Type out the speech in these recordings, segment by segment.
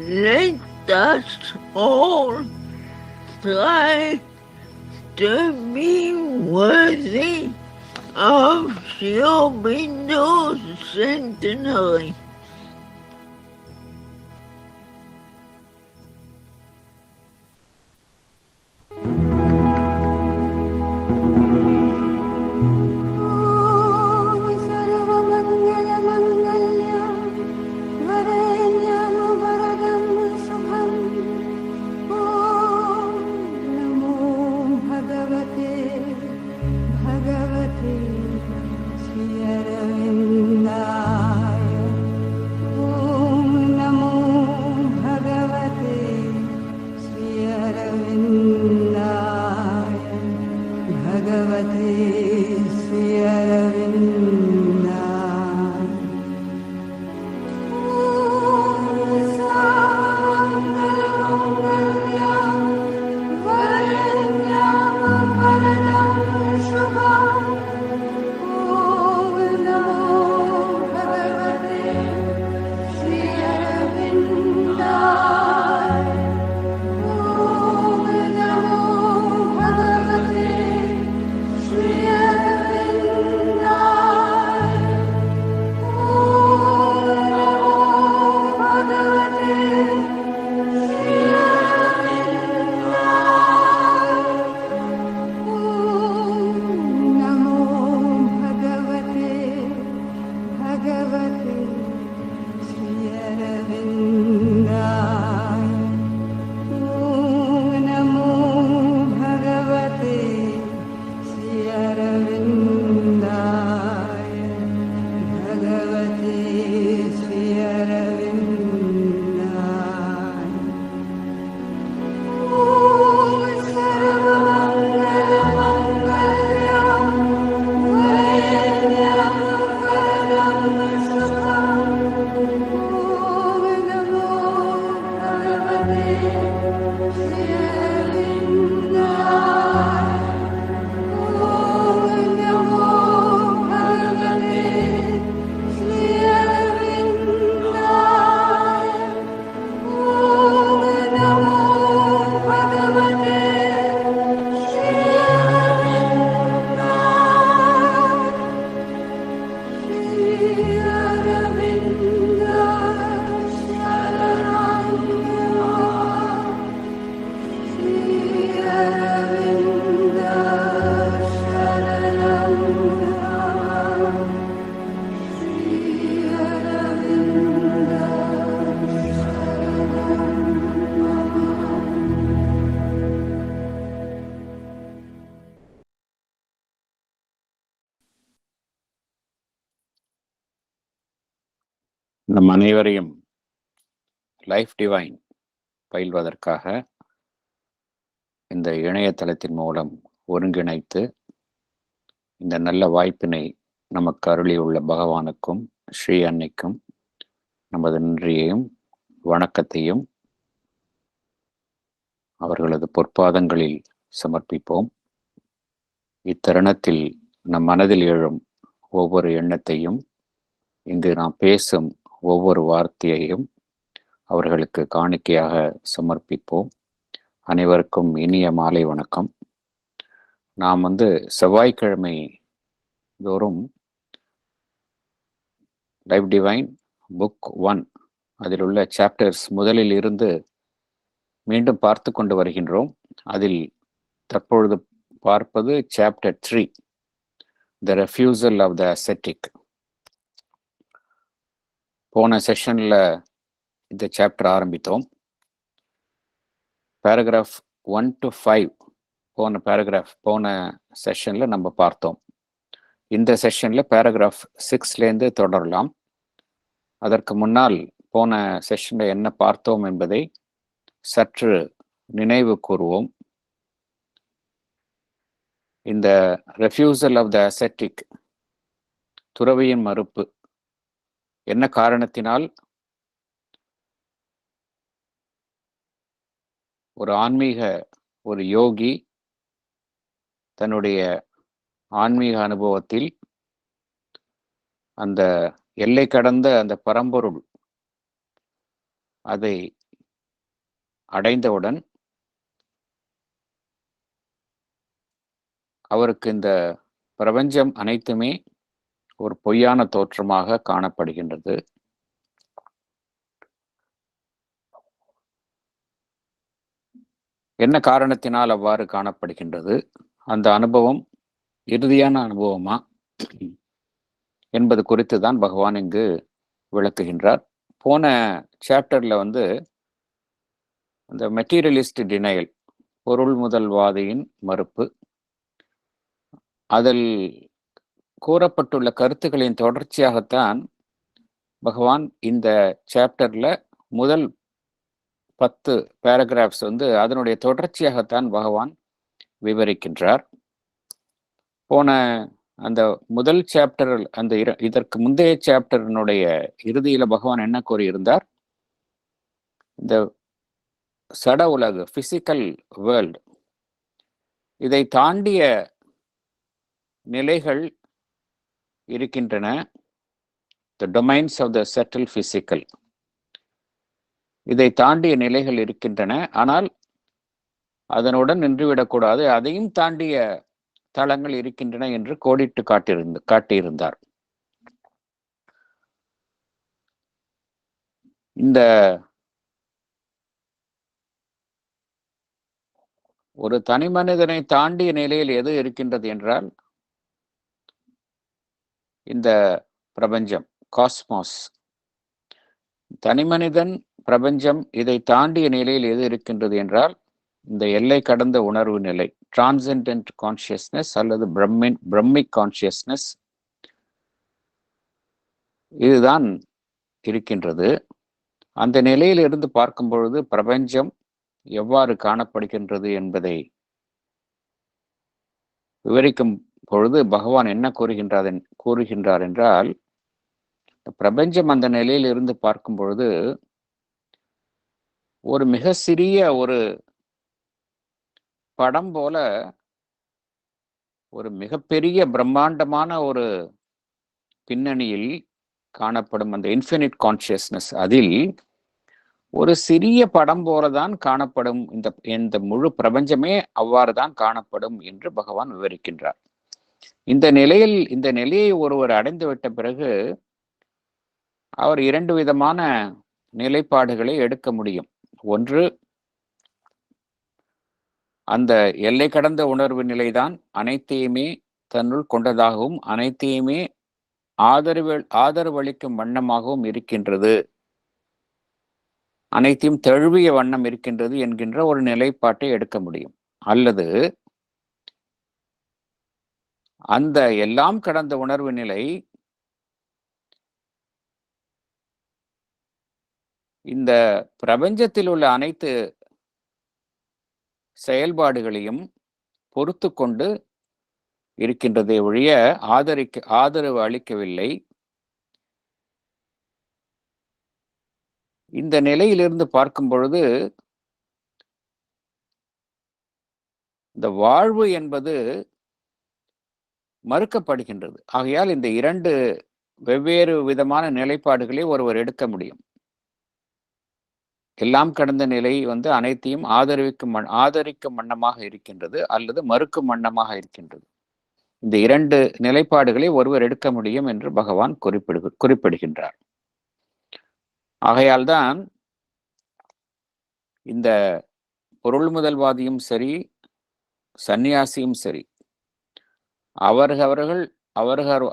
let us all try to be worthy of your windows centenary. நம் அனைவரையும் life divine பயில்வதற்காக இந்த இணையதளத்தின் மூலம் ஒருங்கிணைத்து இந்த நல்ல வாய்ப்பினை நமக்கு அருளியுள்ள பகவானுக்கும் ஸ்ரீ அன்னைக்கும் நமது நன்றியையும் வணக்கத்தையும் அவர்களது பொற்பாதங்களில் சமர்ப்பிப்போம். இத்தருணத்தில் நம் மனதில் எழும் ஒவ்வொரு எண்ணத்தையும், இங்கு நாம் பேசும் ஒவ்வொரு வார்த்தையையும் அவர்களுக்கு காணிக்கையாக சமர்ப்பிப்போம். அனைவருக்கும் இனிய மாலை வணக்கம். நாம் செவ்வாய்க்கிழமை தோறும் லைஃப் டிவைன் புக் 1 அதில் உள்ள சாப்டர்ஸ் முதலில் இருந்து மீண்டும் பார்த்து கொண்டு வருகின்றோம். அதில் தற்பொழுது பார்ப்பது chapter 3, the refusal of the ascetic. போன செஷன்ல இந்த சாப்டர் ஆரம்பித்தோம். பேராகிராஃப் 1 to 5 போன செஷன்ல நம்ம பார்த்தோம். இந்த செஷன்ல பேராகிராஃப் 6லேருந்து தொடரலாம். அதற்கு முன்னால் போன செஷன்ல என்ன பார்த்தோம் என்பதை சற்று நினைவு கூறுவோம். இந்த ரெஃப்யூசல் ஆஃப் த அசெட்டிக், துறவியின் மறுப்பு, என்ன காரணத்தினால் ஒரு யோகி தன்னுடைய ஆன்மீக அனுபவத்தில் அந்த எல்லை கடந்த அந்த பரம்பொருள் அதை அடைந்தவுடன் அவருக்கு இந்த பிரபஞ்சம் அனைத்துமே ஒரு பொய்யான தோற்றமாக காணப்படுகின்றது. என்ன காரணத்தினால் அவ்வாறு காணப்படுகின்றது? அந்த அனுபவம் இறுதியான அனுபவமா என்பது குறித்து தான் பகவான் இங்கு விளக்குகின்றார். போன சாப்டர்ல அந்த மெட்டீரியலிஸ்ட் டினையல், பொருள் முதல்வாதியின் மறுப்பு, அதில் கூறப்பட்டுள்ள கருத்துக்களின் தொடர்ச்சியாகத்தான் பகவான் இந்த சாப்டர்ல முதல் 10 பேராகிராஃப்ஸ் அதனுடைய தொடர்ச்சியாகத்தான் பகவான் விவரிக்கின்றார். போன அந்த முதல் சாப்டர், அந்த இதற்கு முந்தைய சாப்டரினுடைய இறுதியில பகவான் என்ன கூறியிருந்தார்? இந்த சட உலகு, பிசிக்கல் வேர்ல்டு, இதை தாண்டிய நிலைகள் இருக்கின்றன. The domains of the subtle physical, இதை தாண்டிய நிலைகள் இருக்கின்றன. ஆனால் அதனுடன் நின்றுவிடக்கூடாது, அதையும் தாண்டிய தளங்கள் இருக்கின்றன என்று கோடிட்டு காட்டியிருந்தார். இந்த ஒரு தனி மனிதனை தாண்டிய நிலையில் எது இருக்கின்றது என்றால் இந்த பிரபஞ்சம், காஸ்மாஸ். தனி மனிதன், பிரபஞ்சம், இதை தாண்டிய நிலையில் எது இருக்கின்றது என்றால் இந்த எல்லை கடந்த உணர்வு நிலை, டிரான்சென்டென்ட் கான்சியஸ்னஸ் அல்லது பிரம்மிக் கான்சியஸ்னஸ், இதுதான் இருக்கின்றது. அந்த நிலையில் இருந்து பார்க்கும் பொழுது பிரபஞ்சம் எவ்வாறு காணப்படுகின்றது என்பதை விவரிக்கும் பொழுது பகவான் என்ன கூறுகின்றார் என்றால், பிரபஞ்சம் அந்த நிலையில் இருந்து பார்க்கும் பொழுது ஒரு மிக சிறிய ஒரு படம் போல ஒரு மிகப்பெரிய பிரம்மாண்டமான ஒரு பின்னணியில் காணப்படும் அந்த இன்ஃபினிட் கான்சியஸ்னஸ், அதில் ஒரு சிறிய படம் போலதான் காணப்படும். இந்த முழு பிரபஞ்சமே அவ்வாறு தான் காணப்படும் என்று பகவான் விவரிக்கின்றார். இந்த நிலையை ஒருவர் அடைந்து விட்ட பிறகு அவர் 2 விதமான நிலைப்பாடுகளை எடுக்க முடியும். ஒன்று, அந்த எல்லை கடந்த உணர்வு நிலைதான் அனைத்தையுமே தன்னுள் கொண்டதாகவும் அனைத்தையுமே ஆதரவளிக்கும் வண்ணமாகவும் இருக்கின்றது, அனைத்தையும் தழுவிய வண்ணம் இருக்கின்றது என்கின்ற ஒரு நிலைப்பாட்டை எடுக்க முடியும். அல்லது அந்த எல்லாம் கடந்த உணர்வு நிலை இந்த பிரபஞ்சத்தில் உள்ள அனைத்து செயல்பாடுகளையும் பொறுத்து கொண்டு இருக்கின்றதை ஒழிய ஆதரவு அளிக்கவில்லை. இந்த நிலையிலிருந்து பார்க்கும் பொழுது இந்த வாழ்வு என்பது மறுக்கப்படுகின்றது. ஆகையால் இந்த 2 வெவ்வேறு விதமான நிலைப்பாடுகளை ஒருவர் எடுக்க முடியும். எல்லாம் கடந்த நிலை அனைத்தையும் ஆதரிக்கும் வண்ணமாக இருக்கின்றது அல்லது மறுக்கும் வண்ணமாக இருக்கின்றது. இந்த 2 நிலைப்பாடுகளை ஒருவர் எடுக்க முடியும் என்று பகவான் குறிப்பிடுகின்றார். ஆகையால் தான் இந்த பொருள் முதல்வாதியும் சரி, சந்நியாசியும் சரி,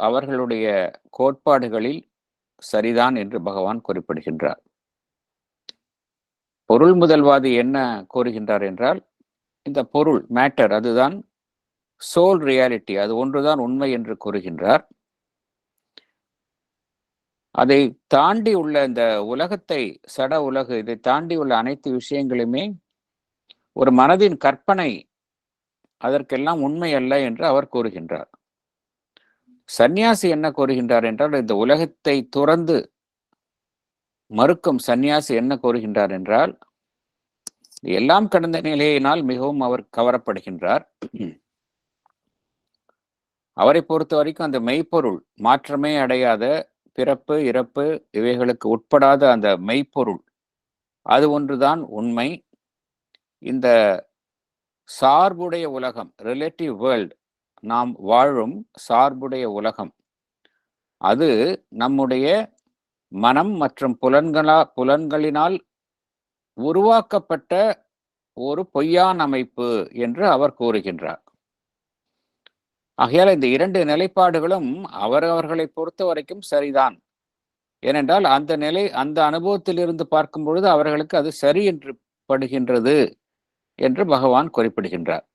அவர்களுடைய கோட்பாடுகளில் சரிதான் என்று பகவான் குறிப்பிடுகின்றார். பொருள் முதல்வாதி என்ன கூறுகின்றார் என்றால், இந்த பொருள், மேட்டர், அதுதான் சோல் ரியாலிட்டி, அது ஒன்றுதான் உண்மை என்று கூறுகின்றார். அதை தாண்டி உள்ள இந்த உலகத்தை, சட உலகு, இதை தாண்டி உள்ள அனைத்து விஷயங்களுமே ஒரு மனதின் கற்பனை, அதற்கெல்லாம் உண்மை அல்ல என்று அவர் கூறுகின்றார். சந்நியாசி என்ன கூறுகின்றார் என்றால், இந்த உலகத்தை துறந்து மறுக்கும் சந்நியாசி என்ன கூறுகின்றார் என்றால், எல்லாம் கடந்த நிலையினால் மிகவும் அவர் கவரப்படுகின்றார். அவரை பொறுத்த வரைக்கும் அந்த மெய்ப்பொருள், மாற்றமே அடையாத, பிறப்பு இறப்பு இவைகளுக்கு உட்படாத அந்த மெய்ப்பொருள், அது ஒன்றுதான் உண்மை. இந்த சார்புடைய உலகம், ரிலேட்டிவ் வேர்ல்ட், நாம் வாழும் சார்புடைய உலகம், அது நம்முடைய மனம் மற்றும் புலன்களினால் உருவாக்கப்பட்ட ஒரு பொய்யான அமைப்பு என்று அவர் கூறுகின்றார். ஆகையால் இந்த இரண்டு நிலைப்பாடுகளும் அவரவர்களை பொறுத்த வரைக்கும் சரிதான். ஏனென்றால் அந்த அனுபவத்திலிருந்து பார்க்கும் பொழுது அவர்களுக்கு அது சரி என்று படுகின்றது என்று பகவான் குறிப்பிடுகின்றார்.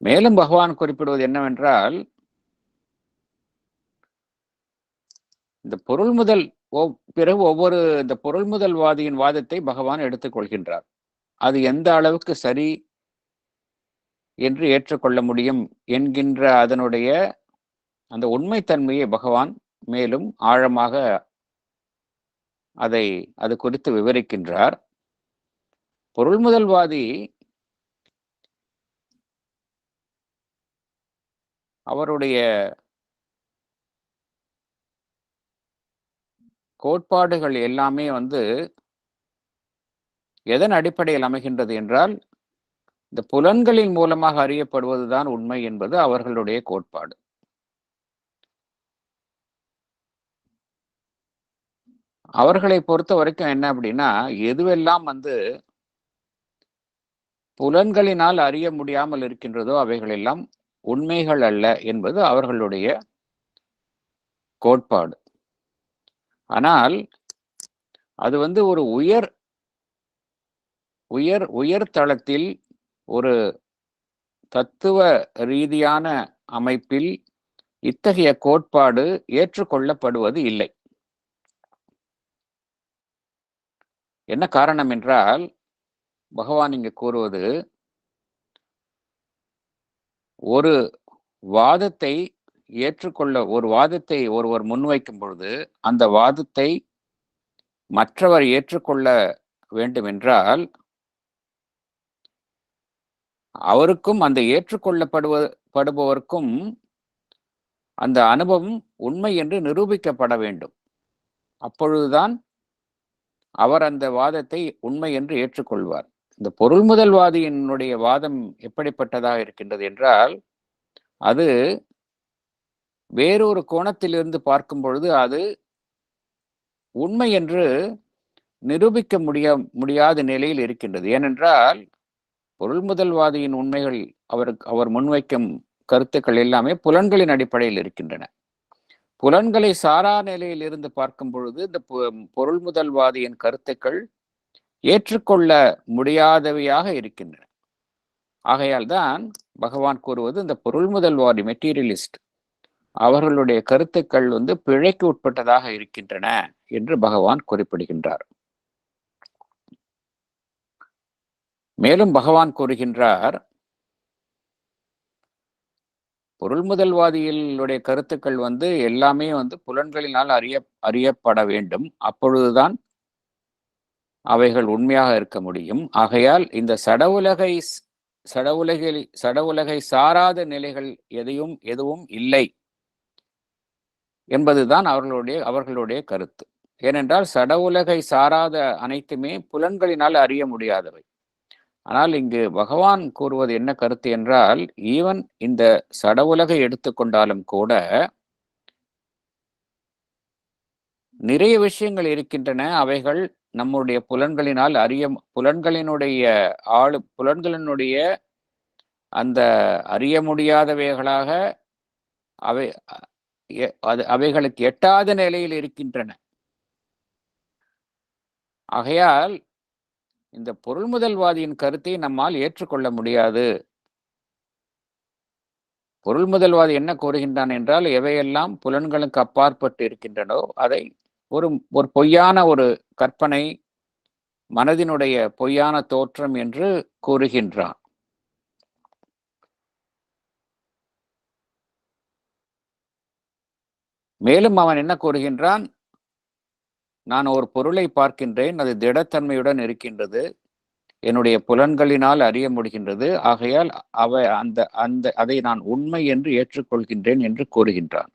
மேலும் பகவான் குறிப்பிடுவது என்னவென்றால், இந்த பொருள் முதல் பிறகு இந்த பொருள் முதல்வாதியின் வாதத்தை பகவான் எடுத்துக்கொள்கின்றார். அது எந்த அளவுக்கு சரி என்று ஏற்றுக்கொள்ள முடியும் என்கின்ற அதனுடைய அந்த உண்மைத்தன்மையை பகவான் மேலும் ஆழமாக அது குறித்து விவரிக்கின்றார். பொருள் முதல்வாதி அவருடைய கோட்பாடுகள் எல்லாமே எதன் அடிப்படையில் அமைகின்றது என்றால், இந்த புலன்களின் மூலமாக அறியப்படுவதுதான் உண்மை என்பது அவர்களுடைய கோட்பாடு. அவர்களை பொறுத்த வரைக்கும் என்ன அப்படின்னா, எதுவெல்லாம் புலன்களினால் அறிய முடியாமல் இருக்கின்றதோ அவைகள் எல்லாம் உண்மைகள் அல்ல என்பது அவர்களுடைய கோட்பாடு. ஆனால் அது ஒரு உயர் தளத்தில் ஒரு தத்துவ ரீதியான அமைப்பில் இத்தகைய கோட்பாடு ஏற்றுக்கொள்ளப்படுவது இல்லை. என்ன காரணம் என்றால், பகவான் இங்கு கூறுவது, ஒரு வாதத்தை ஒருவர் முன்வைக்கும் பொழுது அந்த வாதத்தை மற்றவர் ஏற்றுக்கொள்ள வேண்டும் என்றால், அவருக்கும் அந்த ஏற்றுக்கொள்ளப்படுபவருக்கும் அந்த அனுபவம் உண்மை என்று நிரூபிக்கப்பட வேண்டும். அப்பொழுதுதான் அவர் அந்த வாதத்தை உண்மை என்று ஏற்றுக்கொள்வார். இந்த பொருள் முதல்வாதியினுடைய வாதம் எப்படிப்பட்டதாக இருக்கின்றது என்றால், அது வேறொரு கோணத்திலிருந்து பார்க்கும் பொழுது அது உண்மை என்று நிரூபிக்க முடியாத நிலையில் இருக்கின்றது. ஏனென்றால் பொருள் முதல்வாதியின் உண்மைகள் அவர் முன்வைக்கும் கருத்துக்கள் எல்லாமே புலன்களின் அடிப்படையில் இருக்கின்றன. புலன்களை சாரா நிலையில் இருந்து பார்க்கும் பொழுது இந்த பொருள் முதல்வாதியின் கருத்துக்கள் ஏற்றுக்கொள்ள முடியாதவையாக இருக்கின்றன. ஆகையால் தான் பகவான் கூறுவது, இந்த பொருள் முதல்வாதி மெட்டீரியலிஸ்ட் அவர்களுடைய கருத்துக்கள் பிழைக்கு உட்பட்டதாக இருக்கின்றன என்று பகவான் குறிப்பிடுகின்றார். மேலும் பகவான் கூறுகின்றார், பொருள் முதல்வாதிகளுடைய கருத்துக்கள் எல்லாமே புலன்களினால் அறியப்பட வேண்டும். அப்பொழுதுதான் அவைகள் உண்மையாக இருக்க முடியும். ஆகையால் இந்த சடவுலகை சாராத நிலைகள் எதுவும் இல்லை என்பதுதான் அவர்களுடைய கருத்து. ஏனென்றால் சடவுலகை சாராத அனைத்துமே புலன்களினால் அறிய முடியாதவை. ஆனால் இங்கு பகவான் கூறுவது என்ன கருத்து என்றால், ஈவன் இந்த சடவுலகை எடுத்துக்கொண்டாலும் கூட நிறைய விஷயங்கள் இருக்கின்றன. அவைகள் நம்முடைய புலன்களினால் புலன்களினுடைய அந்த அறிய முடியாதவைகளாக அவைகளுக்கு எட்டாத நிலையில் இருக்கின்றன. ஆகையால் இந்த பொருள் முதல்வாதியின் கருத்தை நம்மால் ஏற்றுக்கொள்ள முடியாது. பொருள் முதல்வாதி என்ன கூறுகின்றான் என்றால், எவையெல்லாம் புலன்களுக்கு அப்பாற்பட்டு இருக்கின்றனோ அதை ஒரு பொய்யான ஒரு கற்பனை, மனதினுடைய பொய்யான தோற்றம் என்று கூறுகின்றான். மேலும் அவன் என்ன கூறுகின்றான், நான் ஒரு பொருளை பார்க்கின்றேன், அது திடத்தன்மையுடன் இருக்கின்றது, என்னுடைய புலன்களினால் அறிய முடிகின்றது, ஆகையால் அதை நான் உண்மை என்று ஏற்றுக்கொள்கின்றேன் என்று கூறுகின்றான்.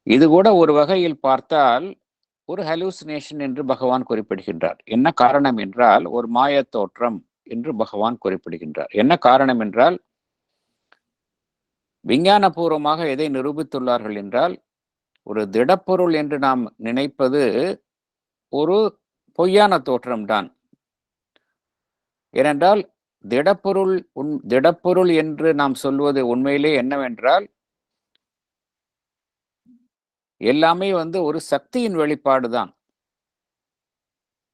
இது கூட ஒரு வகையில் பார்த்தால் ஒரு ஹலூசினேஷன் என்று பகவான் குறிப்பிடுகின்றார். என்ன காரணம் என்றால் ஒரு மாய தோற்றம் என்று பகவான் குறிப்பிடுகின்றார். என்ன காரணம் என்றால் விஞ்ஞானபூர்வமாக எதை நிரூபித்துள்ளார்கள் என்றால் ஒரு திடப்பொருள் என்று நாம் நினைப்பது ஒரு பொய்யான தோற்றம்தான். ஏனென்றால் திடப்பொருள் என்று நாம் சொல்வது உண்மையிலே என்னவென்றால் எல்லாமே ஒரு சக்தியின் வெளிப்பாடுதான்.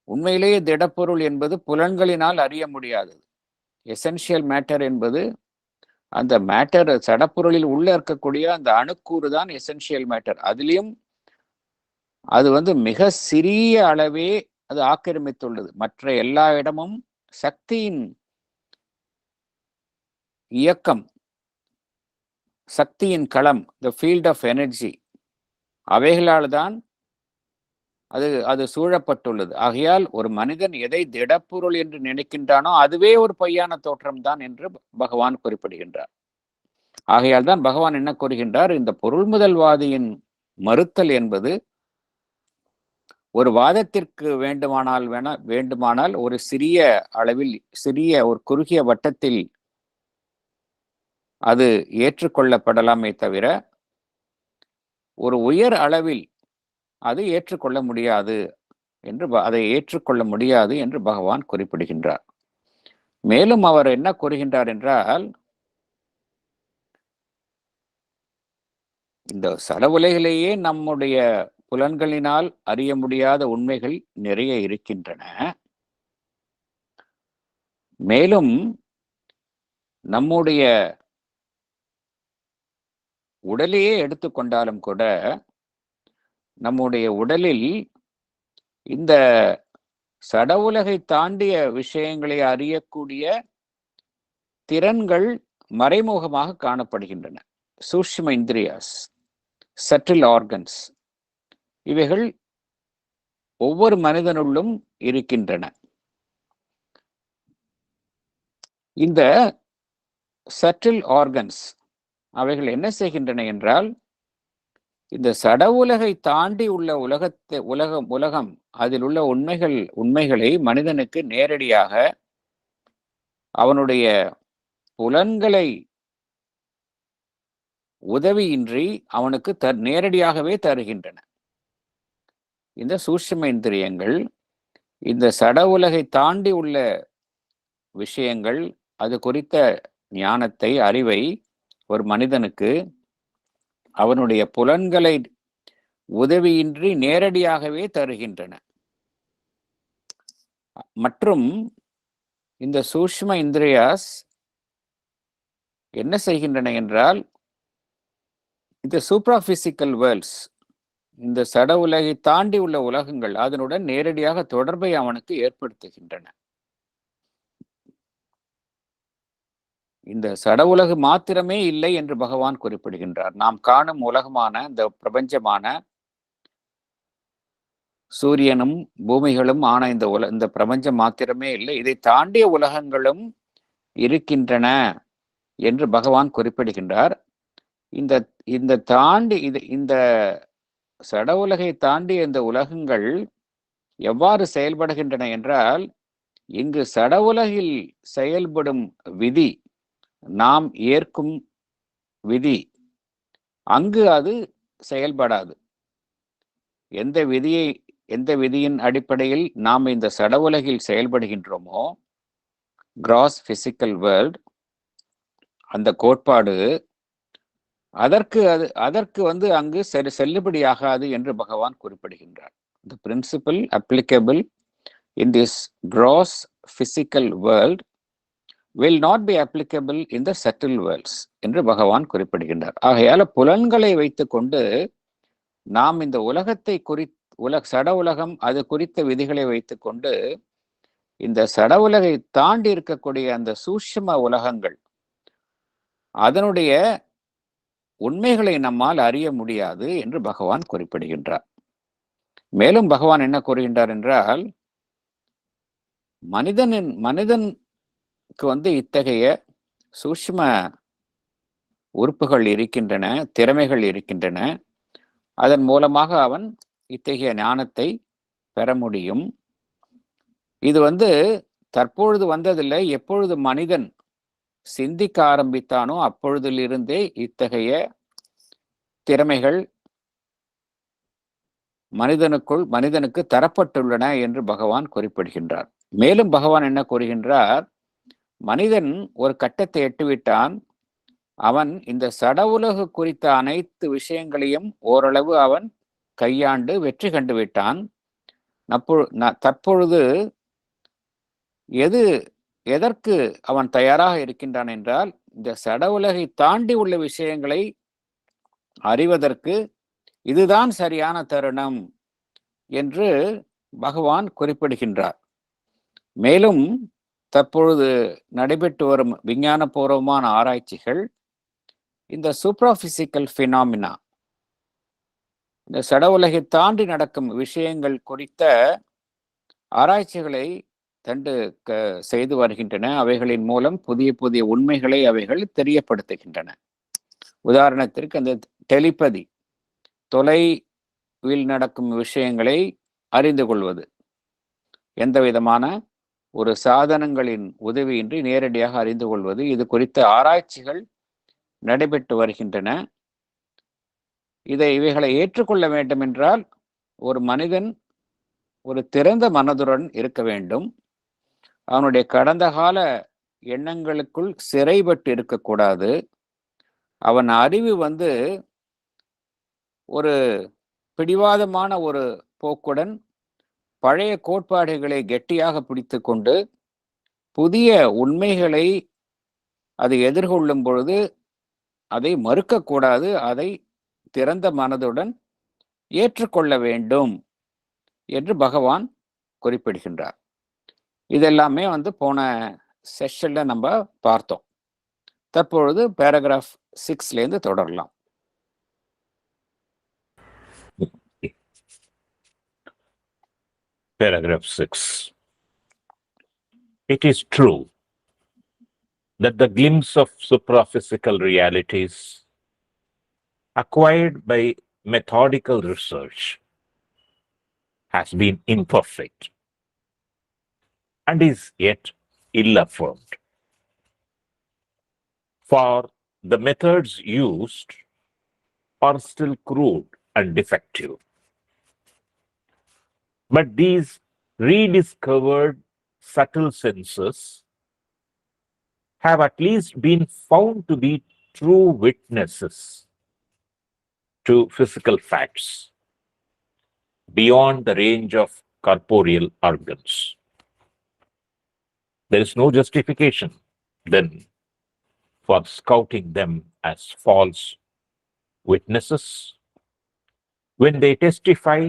உண்மையிலேயே திடப்பொருள் என்பது புலன்களினால் அறிய முடியாதது. எசென்ஷியல் மேட்டர் என்பது அந்த மேட்டர் சடப்பொருளில் உள்ள இருக்கக்கூடிய அந்த அணுக்கூறு தான் எசென்ஷியல் மேட்டர். அதிலையும் அது மிக சிறிய அளவே அது ஆக்கிரமித்துள்ளது. மற்ற எல்லா இடமும் சக்தியின் இயக்கம், சக்தியின் களம், த ஃபீல்ட் ஆஃப் எனர்ஜி, அவைகளால் தான் அது சூழப்பட்டுள்ளது. ஆகையால் ஒரு மனிதன் எதை திடப்பொருள் என்று நினைக்கின்றானோ அதுவே ஒரு பொய்யான தோற்றம் தான் என்று பகவான் குறிப்பிடுகின்றார். ஆகையால் தான் பகவான் என்ன கூறுகின்றார், இந்த பொருள் முதல்வாதியின் மறுத்தல் என்பது ஒரு வாதத்திற்கு வேண்டுமானால் ஒரு சிறிய அளவில், சிறிய ஒரு குறுகிய வட்டத்தில் அது ஏற்றுக்கொள்ளப்படலாமே தவிர ஒரு உயர் அளவில் அது ஏற்றுக்கொள்ள முடியாது என்று பகவான் குறிப்பிடுகின்றார். மேலும் அவர் என்ன கூறுகின்றார் என்றால் இந்த சட உலகிலேயே நம்முடைய புலன்களினால் அறிய முடியாத உண்மைகள் நிறைய இருக்கின்றன. மேலும் நம்முடைய உடலையே எடுத்துக்கொண்டாலும் கூட நம்முடைய உடலில் இந்த சட உலகை தாண்டிய விஷயங்களை அறியக்கூடிய திறன்கள் மறைமுகமாக காணப்படுகின்றன. சூக்ஷ்ம இந்திரியாஸ், சட்டில் ஆர்கன்ஸ், இவைகள் ஒவ்வொரு மனிதனுள்ளும் இருக்கின்றன. இந்த சட்டில் ஆர்கன்ஸ் அவைகள் என்ன செய்கின்றன என்றால் இந்த சட உலகை தாண்டி உள்ள உலகம் அதில் உள்ள உண்மைகளை மனிதனுக்கு நேரடியாக அவனுடைய புலன்களை உதவியின்றி அவனுக்கு நேரடியாகவே தருகின்றன. இந்த சூக்ஷ்ம இந்திரியங்கள் இந்த சட உலகை தாண்டி உள்ள விஷயங்கள் அது குறித்த ஞானத்தை, அறிவை ஒரு மனிதனுக்கு அவனுடைய புலன்களை உதவியின்றி நேரடியாகவே தருகின்றன. மற்றும் இந்த சூக்ஷ்ம இந்திரியாஸ் என்ன செய்கின்றன என்றால் இந்த சூப்ராபிசிக்கல் வேர்ல்ட்ஸ், இந்த சட உலகை தாண்டி உள்ள உலகங்கள் அதனுடன் நேரடியாக தொடர்பை அவனுக்கு ஏற்படுத்துகின்றன. இந்த சட உலகு மாத்திரமே இல்லை என்று பகவான் குறிப்பிடுகின்றார். நாம் காணும் உலகமான இந்த பிரபஞ்சமான சூரியனும் பூமிகளும் ஆன இந்த பிரபஞ்சம் மாத்திரமே இல்லை, இதை தாண்டிய உலகங்களும் இருக்கின்றன என்று பகவான் குறிப்பிடுகின்றார். இந்த சட உலகை தாண்டிய இந்த உலகங்கள் எவ்வாறு செயல்படுகின்றன என்றால் இங்கு சட உலகில் செயல்படும் விதி, நாம் ஏற்கும் விதி, அங்கு அது செயல்படாது. எந்த விதியின் அடிப்படையில் நாம் இந்த சட உலகில் செயல்படுகின்றோமோ, கிராஸ் பிசிக்கல் வேர்ல்ட், அந்த கோட்பாடு அதற்கு அங்கு செல்லுபடியாகாது என்று பகவான் குறிப்பிடுகின்றார். The principle applicable in this gross physical world will not be applicable in the subtle worlds என்று பகவான் குறிப்பிடுகின்றார். ஆகையால புலன்களை வைத்துக்கொண்டு நாம் இந்த உலகத்தை சட உலகம் அது குறித்த விதிகளை வைத்துக்கொண்டு இந்த சட உலகை தாண்டி இருக்கக்கூடிய அந்த சூக்ஷ்ம உலகங்கள் அதனுடைய உண்மைகளை நம்மால் அறிய முடியாது என்று பகவான் குறிப்பிடுகின்றார். மேலும் பகவான் என்ன கூறுகின்றார் என்றால் மனிதனுக்கு இத்தகைய சூக்ஷ்ம உறுப்புகள் இருக்கின்றன, திறமைகள் இருக்கின்றன. அதன் மூலமாக அவன் இத்தகைய ஞானத்தை பெற முடியும். இது தற்பொழுது வந்ததில்லை. எப்பொழுது மனிதன் சிந்திக்க ஆரம்பித்தானோ அப்பொழுதிலிருந்தே இத்தகைய திறமைகள் மனிதனுக்கு தரப்பட்டுள்ளன என்று பகவான் குறிப்பிடுகின்றார். மேலும் பகவான் என்ன கூறுகின்றார்? மனிதன் ஒரு கட்டத்தை எட்டிவிட்டான். அவன் இந்த சடவுலகு குறித்த அனைத்து விஷயங்களையும் ஓரளவு அவன் கையாண்டு வெற்றி கண்டு விட்டான். தற்பொழுது எதற்கு அவன் தயாராக இருக்கின்றான் என்றால், இந்த சடவுலகை தாண்டி உள்ள விஷயங்களை அறிவதற்கு இதுதான் சரியான தருணம் என்று பகவான் குறிப்பிடுகின்றார். மேலும் தற்பொழுது நடைபெற்று வரும் விஞ்ஞானபூர்வமான ஆராய்ச்சிகள் இந்த சூப்ராபிசிக்கல் பினாமினா, இந்த சடவுலகை தாண்டி நடக்கும் விஷயங்கள் குறித்த ஆராய்ச்சிகளை செய்து வருகின்றன. அவைகளின் மூலம் புதிய புதிய உண்மைகளை அவைகள் தெரியப்படுத்துகின்றன. உதாரணத்திற்கு அந்த டெலிபதி, தொலைவில் நடக்கும் விஷயங்களை அறிந்து கொள்வது, எந்த விதமான ஒரு சாதனங்களின் உதவியின்றி நேரடியாக அறிந்து கொள்வது, இது குறித்த ஆராய்ச்சிகள் நடைபெற்று வருகின்றன. இவைகளை ஏற்றுக்கொள்ள வேண்டும் என்றால் ஒரு மனிதன் ஒரு திறந்த மனதுடன் இருக்க வேண்டும். அவனுடைய கடந்த கால எண்ணங்களுக்குள் சிறைப்பட்டு இருக்கக்கூடாது. அவன் அறிவு ஒரு பிடிவாதமான ஒரு போக்குடன் பழைய கோட்பாடுகளை கெட்டியாக பிடித்து கொண்டு புதிய உண்மைகளை அதை எதிர்கொள்ளும் பொழுது அதை மறுக்கக்கூடாது. அதை திறந்த மனதுடன் ஏற்றுக்கொள்ள வேண்டும் என்று பகவான் குறிப்பிடுகின்றார். இதெல்லாமே போன செஷன்ல நம்ம பார்த்தோம். தற்பொழுது பேராகிராஃப் 6 தொடரலாம். Paragraph 6. It is true that the glimpse of supraphysical realities acquired by methodical research has been imperfect and is yet ill-affirmed. For the methods used are still crude and defective. But these rediscovered subtle senses have at least been found to be true witnesses to physical facts beyond the range of corporeal organs. There is no justification, then, for scouting them as false witnesses when they testify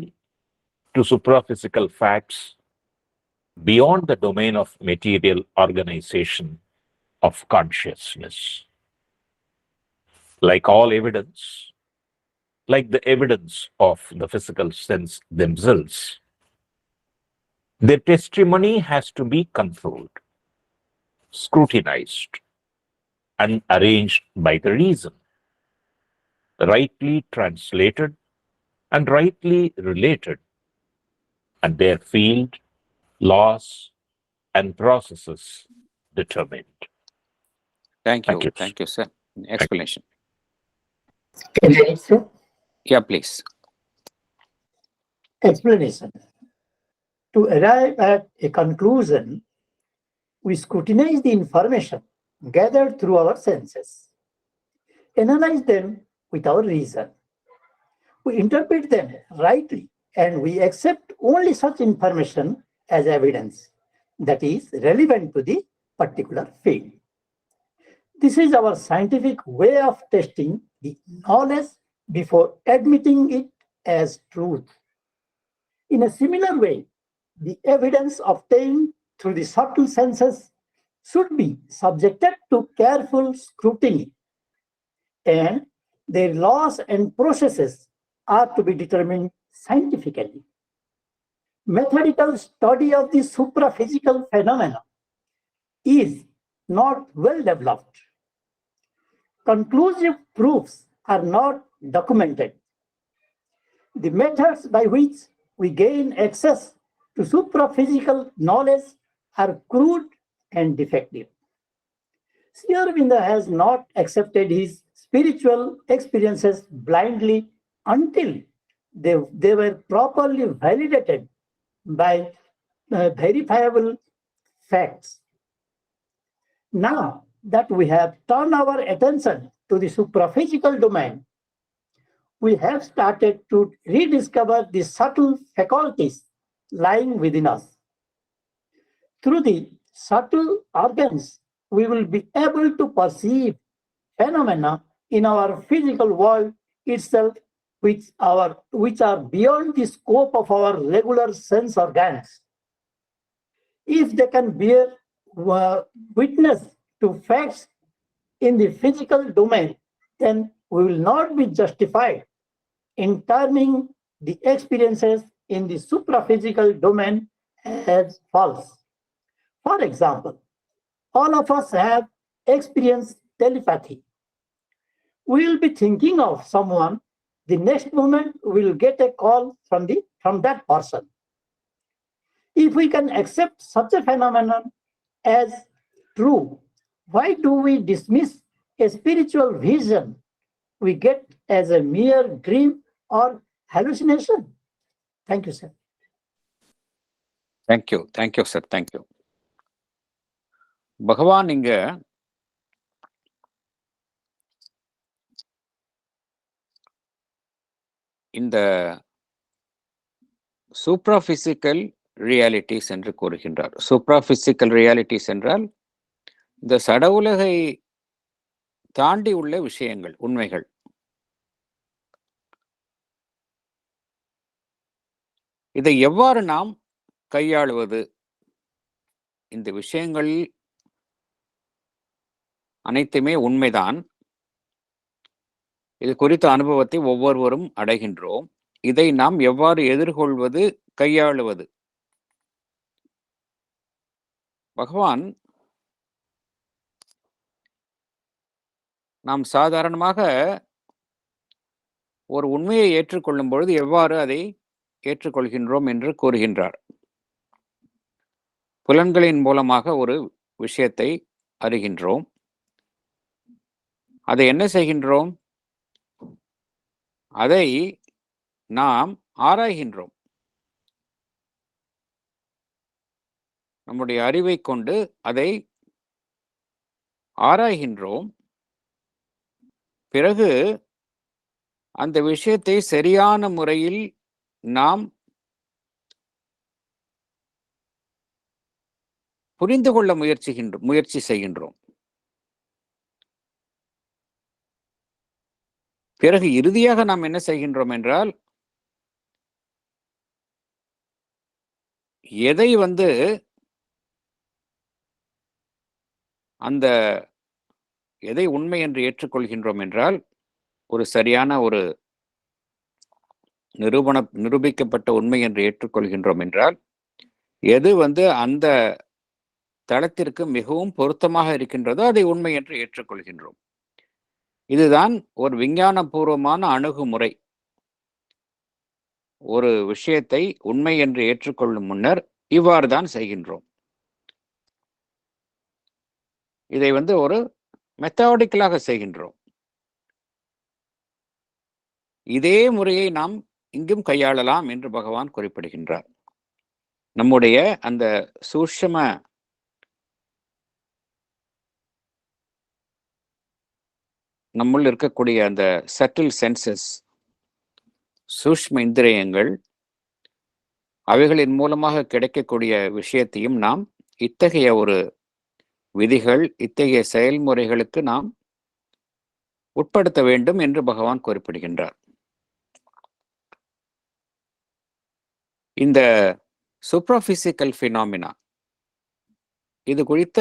to supraphysical facts beyond the domain of material organization of consciousness. Like all evidence, like the evidence of the physical sense themselves, their testimony has to be controlled, scrutinized, and arranged by the reason, rightly translated and rightly related, and their field, laws, and processes determined. Thank you, sir. Explanation. Can I read, sir? Yeah, please. Explanation. To arrive at a conclusion, we scrutinize the information gathered through our senses, analyze them with our reason. We interpret them rightly, and we accept only such information as evidence that is relevant to the particular field. This is our scientific way of testing the knowledge before admitting it as truth. In a similar way, the evidence obtained through the subtle senses should be subjected to careful scrutiny, and their laws and processes are to be determined scientifically. Methodical study of the supraphysical phenomena is not well developed. Conclusive proofs are not documented. The methods by which we gain access to supraphysical knowledge are crude and defective. Sri Aurobindo has not accepted his spiritual experiences blindly until they were properly validated by verifiable facts. Now that we have turned our attention to the supraphysical domain, we have started to rediscover the subtle faculties lying within us. Through the subtle organs, we will be able to perceive phenomena in our physical world itself, which are beyond the scope of our regular sense organs. If they can bear witness to facts in the physical domain, then we will not be justified in terming the experiences in the supraphysical domain as false. For example, all of us have experienced telepathy. We will be thinking of someone, the next moment we will get a call from that person. If we can accept such a phenomenon as true, why do we dismiss a spiritual vision we get as a mere dream or hallucination? Thank you, sir. Thank you, sir. Thank you. பகவான் இங்க இந்த சூப்ராபிசிக்கல் realities என்று கூறுகின்றார். சூப்ராபிசிக்கல் realities என்றால் இந்த சட உலகை தாண்டி உள்ள விஷயங்கள், உண்மைகள். இதை எவ்வாறு நாம் கையாளுவது? இந்த விஷயங்கள் அனைத்துமே உண்மைதான். இது குறித்த அனுபவத்தை ஒவ்வொருவரும் அடைகின்றோம். இதை நாம் எவ்வாறு எதிர்கொள்வது, கையாளுவது? பகவான் நாம் சாதாரணமாக ஒரு உண்மையை ஏற்றுக்கொள்ளும் பொழுது எவ்வாறு அதை ஏற்றுக்கொள்கின்றோம் என்று கூறுகின்றார். புலன்களின் மூலமாக ஒரு விஷயத்தை அறிகின்றோம். அதை என்ன செய்கின்றோம்? அதை நாம் ஆராய்கின்றோம். நம்முடைய அறிவை கொண்டு அதை ஆராய்கின்றோம். பிறகு அந்த விஷயத்தை சரியான முறையில் நாம் புரிந்து கொள்ள முயற்சி செய்கின்றோம். பிறகு இறுதியாக நாம் என்ன செய்கின்றோம் என்றால், எதை எதை உண்மை என்று ஏற்றுக்கொள்கின்றோம் என்றால், ஒரு சரியான ஒரு நிரூபிக்கப்பட்ட உண்மை என்று ஏற்றுக்கொள்கின்றோம் என்றால், எது அந்த தளத்திற்கு மிகவும் பொருத்தமாக இருக்கின்றதோ அதை உண்மை என்று ஏற்றுக்கொள்கின்றோம். இதுதான் ஒரு விஞ்ஞானபூர்வமான அணுகுமுறை. ஒரு விஷயத்தை உண்மை என்று ஏற்றுக்கொள்ளும் முன்னர் இவ்வாறு தான் செய்கின்றோம். இதை ஒரு மெத்தடாடிக்கலாக செய்கின்றோம். இதே முறையை நாம் இங்கும் கையாளலாம் என்று பகவான் குறிப்பிடுகின்றார். நம்முடைய அந்த சூட்சும நம்முள் இருக்கக்கூடிய அந்த சட்டில் சென்சஸ், சூஷ்ம இந்திரியங்கள், அவைகளின் மூலமாக கிடைக்கக்கூடிய விஷயத்தையும் நாம் இத்தகைய ஒரு விதிகள், இத்தகைய செயல்முறைகளுக்கு நாம் உட்படுத்த வேண்டும் என்று பகவான் குறிப்பிடுகின்றார். இந்த சூப்ராபிசிக்கல் ஃபினாமினா இது குறித்த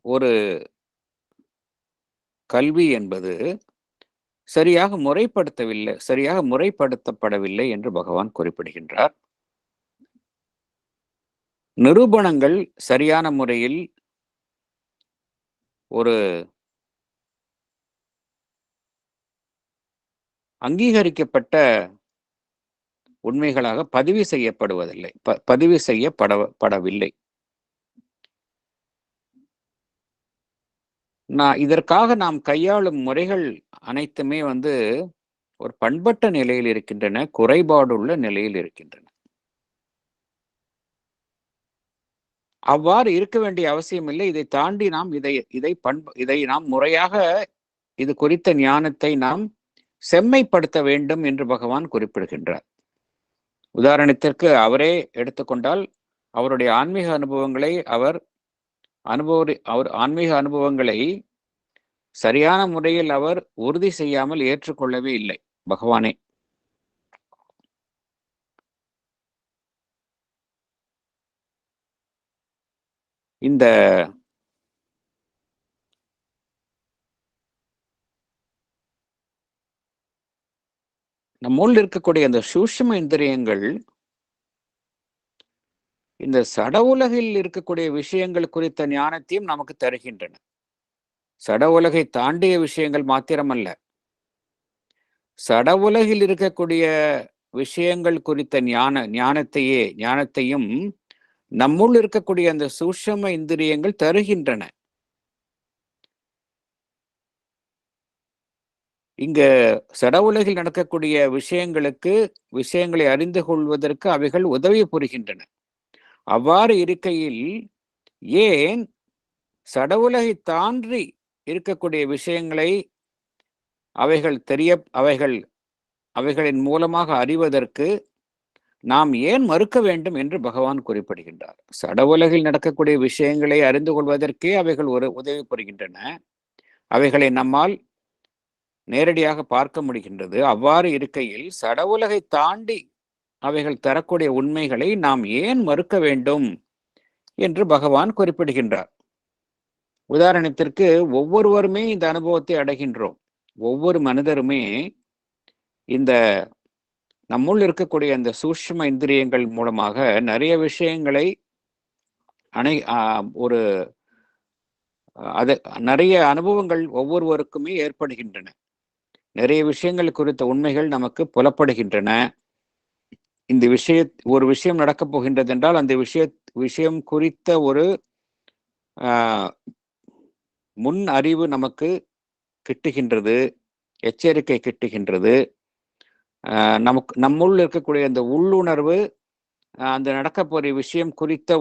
ஒரு கல்வி என்பது சரியாக முறைப்படுத்தப்படவில்லை என்று பகவான் குறிப்பிடுகின்றார். நிரூபணங்கள் சரியான முறையில் ஒரு அங்கீகரிக்கப்பட்ட உண்மைகளாக பதிவு செய்யப்படுவதில்லை, பதிவு செய்யப்படவில்லை. இதற்காக நாம் கையாளும் முறைகள் அனைத்துமே ஒரு பண்பட்ட நிலையில் இருக்கின்றன, குறைபாடுள்ள நிலையில் இருக்கின்றன. அவ்வாறு இருக்க வேண்டிய அவசியம் இல்லை. இதை தாண்டி நாம் இதை நாம் முறையாக இது குறித்த ஞானத்தை நாம் செம்மைப்படுத்த வேண்டும் என்று பகவான் குறிப்பிடுகின்றார். உதாரணத்திற்கு அவரே எடுத்துக்கொண்டால், அவருடைய ஆன்மீக அனுபவங்களை அவர் ஆன்மீக அனுபவங்களை சரியான முறையில் அவர் உறுதி செய்யாமல் ஏற்றுக்கொள்ளவே இல்லை பகவானே. இந்த நம்முள் இருக்கக்கூடிய அந்த சூஷ்ம இந்திரியங்கள் இந்த சட உலகில் இருக்கக்கூடிய விஷயங்கள் குறித்த ஞானத்தையும் நமக்கு தருகின்றன. சட உலகை தாண்டிய விஷயங்கள் மாத்திரமல்ல, சட உலகில் இருக்கக்கூடிய விஷயங்கள் குறித்த ஞானத்தையும் நம்முள் இருக்கக்கூடிய அந்த சூஷ்ம இந்திரியங்கள் தருகின்றன. இங்க சட உலகில் நடக்கக்கூடிய விஷயங்களை அறிந்து கொள்வதற்கு அவைகள் உதவி புரிகின்றன. அவ்வாறு இருக்கையில் ஏன் சட உலகை தாண்டி இருக்கக்கூடிய விஷயங்களை அவைகளின் மூலமாக அறிவதற்கு நாம் ஏன் மறுக்க வேண்டும் என்று பகவான் குறிப்பிடுகின்றார். சட உலகில் நடக்கக்கூடிய விஷயங்களை அறிந்து கொள்வதற்கே அவைகள் உதவி புரிகின்றன. அவைகளை நம்மால் நேரடியாக பார்க்க முடிகின்றது. அவ்வாறு இருக்கையில் சட உலகை தாண்டி அவைகள் தரக்கூடிய உண்மைகளை நாம் ஏன் மறுக்க வேண்டும் என்று பகவான் குறிப்பிடுகின்றார். உதாரணத்திற்கு, ஒவ்வொருவருமே இந்த அனுபவத்தை அடைகின்றோம். ஒவ்வொரு மனிதருமே இந்த நம்முள் இருக்கக்கூடிய அந்த சூஷ்ம இந்திரியங்கள் மூலமாக நிறைய விஷயங்களை நிறைய அனுபவங்கள் ஒவ்வொருவருக்குமே ஏற்படுகின்றன. நிறைய விஷயங்கள் குறித்த உண்மைகள் நமக்கு புலப்படுகின்றன. இந்த ஒரு விஷயம் நடக்கப் போகின்றது என்றால் அந்த விஷயம் குறித்த ஒரு முன் அறிவு நமக்கு கிட்டுகின்றது, எச்சரிக்கை கிட்டுகின்றது. நம்முள் இருக்கக்கூடிய அந்த உள்ளுணர்வு அந்த நடக்கப்போகிற விஷயம் குறித்த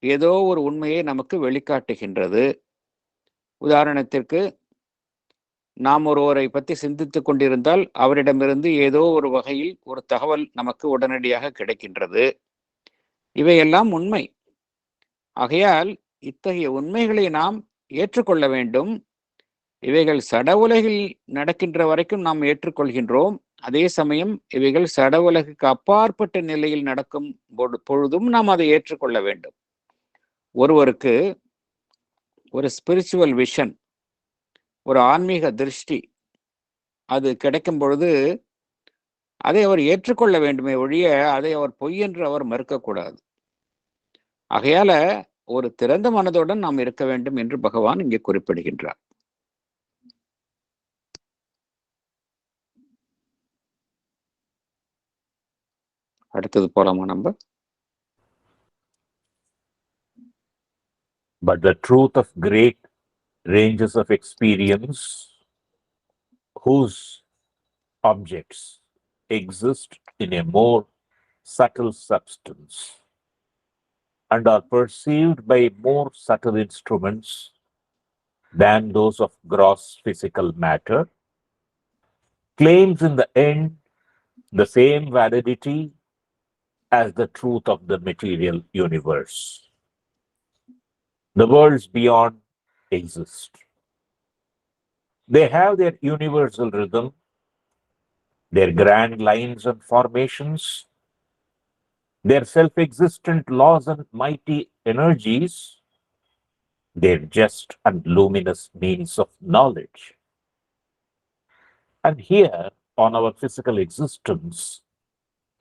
ஏதோ ஒரு உண்மையை நமக்கு வெளிக்காட்டுகின்றது. உதாரணத்திற்கு, நாம் ஒருவரை பற்றி சிந்தித்துக் கொண்டிருந்தால் அவரிடமிருந்து ஏதோ ஒரு வகையில் ஒரு தகவல் நமக்கு உடனடியாக கிடைக்கின்றது. இவையெல்லாம் உண்மை. ஆகையால் இத்தகைய உண்மைகளை நாம் ஏற்றுக்கொள்ள வேண்டும். இவைகள் சட உலகில் நடக்கின்ற வரைக்கும் நாம் ஏற்றுக்கொள்கின்றோம். அதே சமயம் இவைகள் சட உலகுக்கு அப்பாற்பட்ட நிலையில் நடக்கும் பொழுதும் நாம் அதை ஏற்றுக்கொள்ள வேண்டும். ஒருவருக்கு ஒரு ஸ்பிரிச்சுவல் விஷன், ஒரு ஆன்மீக திருஷ்டி அது கிடைக்கும் பொழுது அதை அவர் ஏற்றுக்கொள்ள வேண்டுமே ஒழிய அதை அவர் பொய் என்று அவர் மறுக்கக்கூடாது. ஆகையால ஒரு திறந்த மனதுடன் நாம் இருக்க வேண்டும் என்று பகவான் இங்கே குறிப்பிடுகின்றார். அடுத்தது போலாமா நம்ம? But the truth of great ranges of experience, whose objects exist in a more subtle substance and are perceived by more subtle instruments than those of gross physical matter, claims in the end the same validity as the truth of the material universe. The worlds beyond exist. They have their universal rhythm, their grand lines and formations, their self-existent laws and mighty energies, their just and luminous means of knowledge. And here, on our physical existence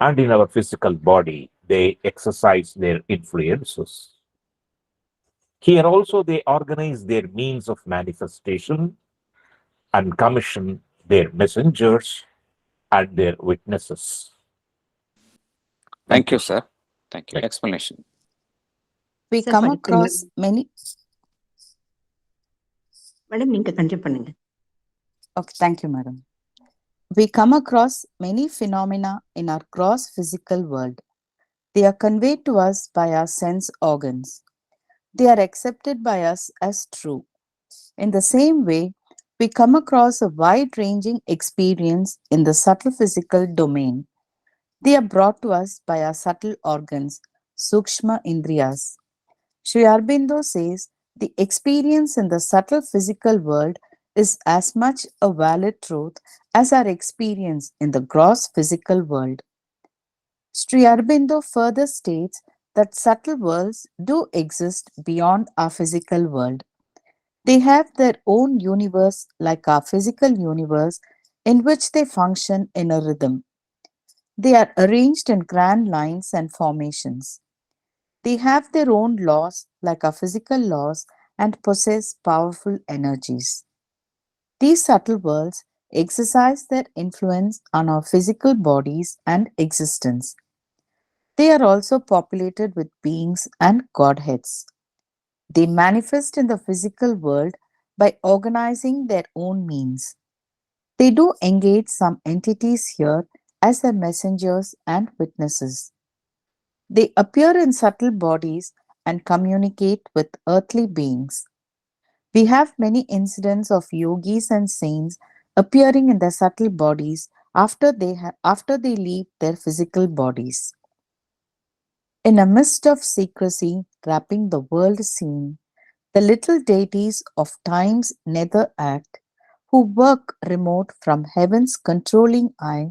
and in our physical body, they exercise their influences. Here also they organize their means of manifestation and commission their messengers and their witnesses. Thank you, sir. Thank you. Right. Explanation. We Sir, come sorry, across many. Madam, நீங்க continue பண்ணுங்க. Okay, thank you, madam. We come across many phenomena in our gross physical world. They are conveyed to us by our sense organs. They are accepted by us as true. In the same way, we come across a wide-ranging experience in the subtle physical domain. They are brought to us by our subtle organs, Sukshma Indriyas. Sri Aurobindo says the experience in the subtle physical world is as much a valid truth as our experience in the gross physical world. Sri Aurobindo further states that subtle worlds do exist beyond our physical world. They have their own universe like our physical universe, in which they function in a rhythm. They are arranged in grand lines and formations. They have their own laws like our physical laws and possess powerful energies. These subtle worlds exercise their influence on our physical bodies and existence. They are also populated with beings and godheads. They manifest in the physical world by organizing their own means. They do engage some entities here as their messengers and witnesses. They appear in subtle bodies and communicate with earthly beings. We have many incidents of yogis and saints appearing in their subtle bodies after they leave their physical bodies. In a mist of secrecy wrapping the world scene, the little deities of time's nether act, who work remote from heaven's controlling eye,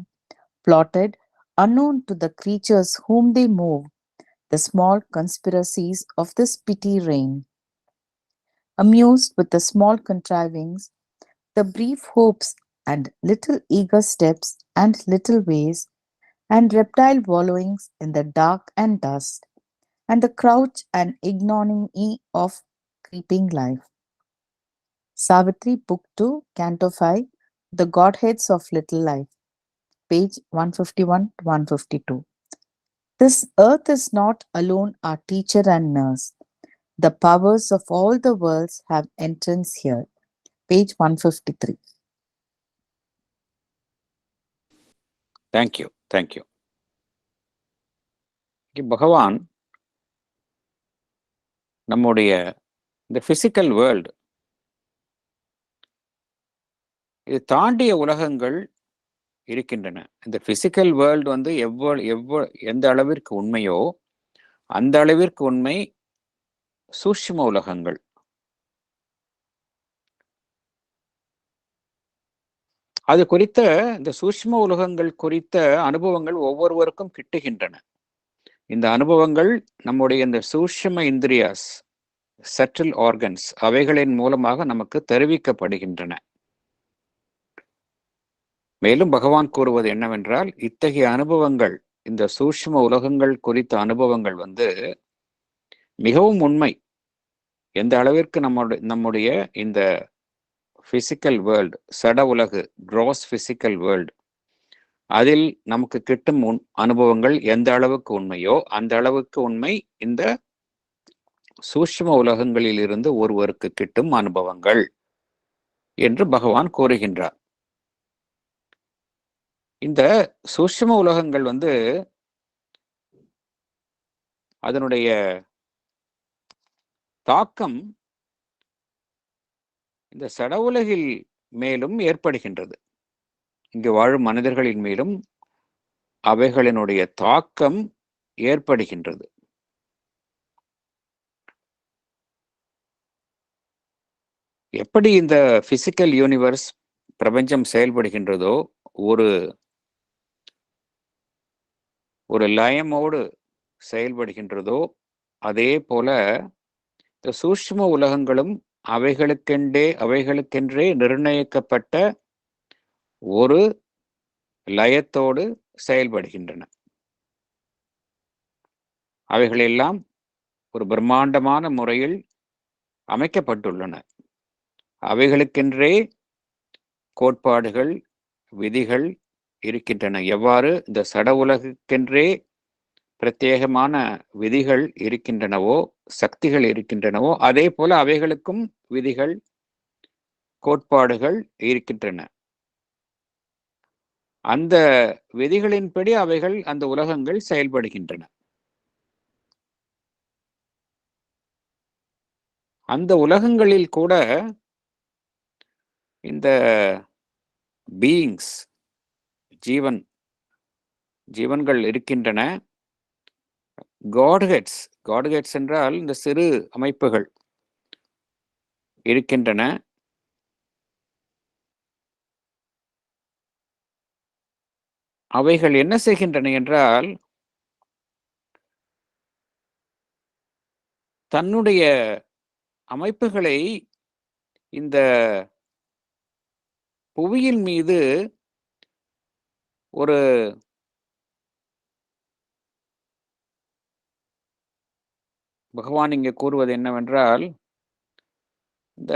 plotted, unknown to the creatures whom they move, the small conspiracies of this petty reign. Amused with the small contrivings, the brief hopes and little eager steps and little ways, and reptile wallowings in the dark and dust, and the crouch and ignominy of creeping life. Savitri, Book 2, Canto 5, The Godheads of Little Life, page 151 to 152. This earth is not alone our teacher and nurse. The powers of all the worlds have entrance here. Page 153. Thank you. Thank you. பகவான் நம்முடைய இந்த physical world இது தாண்டிய உலகங்கள் இருக்கின்றன. இந்த physical world எந்த அளவிற்கு உண்மையோ அந்த அளவிற்கு உண்மை சூட்சும உலகங்கள். அது குறித்த இந்த சூட்சும உலகங்கள் குறித்த அனுபவங்கள் ஒவ்வொருவருக்கும் கிட்டுகின்றன. இந்த அனுபவங்கள் நம்முடைய இந்த சூட்சும இந்திரியாஸ், சட்டில் ஆர்கன்ஸ், அவைகளின் மூலமாக நமக்கு தெரிவிக்கப்படுகின்றன. மேலும் பகவான் கூறுவது என்னவென்றால், இத்தகைய அனுபவங்கள், இந்த சூட்சும உலகங்கள் குறித்த அனுபவங்கள் மிகவும் உண்மை. எந்த அளவிற்கு நம்முடைய இந்த பிசிக்கல் வேர்ல்டு, சட உலகு, கிராஸ் பிசிக்கல் வேர்ல்டு, அதில் நமக்கு கிட்டும் அனுபவங்கள் எந்த அளவுக்கு உண்மையோ அந்த அளவுக்கு உண்மை இந்த சூட்சும உலகங்களில் இருந்து ஒருவருக்கு கிட்டும் அனுபவங்கள் என்று பகவான் கூறுகின்றார். இந்த சூட்சும உலகங்கள் அதனுடைய தாக்கம் இந்த சட உலகில் மேலும் ஏற்படுகின்றது. இங்கு வாழும் மனிதர்களின் மேலும் அவைகளினுடைய தாக்கம் ஏற்படுகின்றது. எப்படி இந்த பிசிக்கல் யூனிவர்ஸ், பிரபஞ்சம் செயல்படுகின்றதோ, ஒரு லயமோடு செயல்படுகின்றதோ, அதே போல இந்த சூட்சும உலகங்களும் அவைகளுக்கென்றே நிர்ணயிக்கப்பட்ட ஒரு லயத்தோடு செயல்படுகின்றன. அவைகளெல்லாம் ஒரு பிரம்மாண்டமான முறையில் அமைக்கப்பட்டுள்ளன. அவைகளுக்கென்றே கோட்பாடுகள், விதிகள், இருக்கின்றன. எவ்வாறு இந்த சட உலகுக்கென்றே பிரத்யேகமான விதிகள் இருக்கின்றனவோ, சக்திகள் இருக்கின்றனவோ, அதே போல அவைகளுக்கும் விதிகள், கோட்பாடுகள் இருக்கின்றன. அந்த விதிகளின்படி அவைகள், அந்த உலகங்கள் செயல்படுகின்றன. அந்த உலகங்களில் கூட இந்த பீயிங்ஸ், ஜீவன்கள் இருக்கின்றன. காட்ஹெட்ஸ் என்றால் இந்த சிறு அமைப்புகள் இருக்கின்றன. அவைகள் என்ன செய்கின்றன என்றால், தன்னுடைய அமைப்புகளை இந்த புவியின் மீது ஒரு பகவான் இங்கே கூறுவது என்னவென்றால், இந்த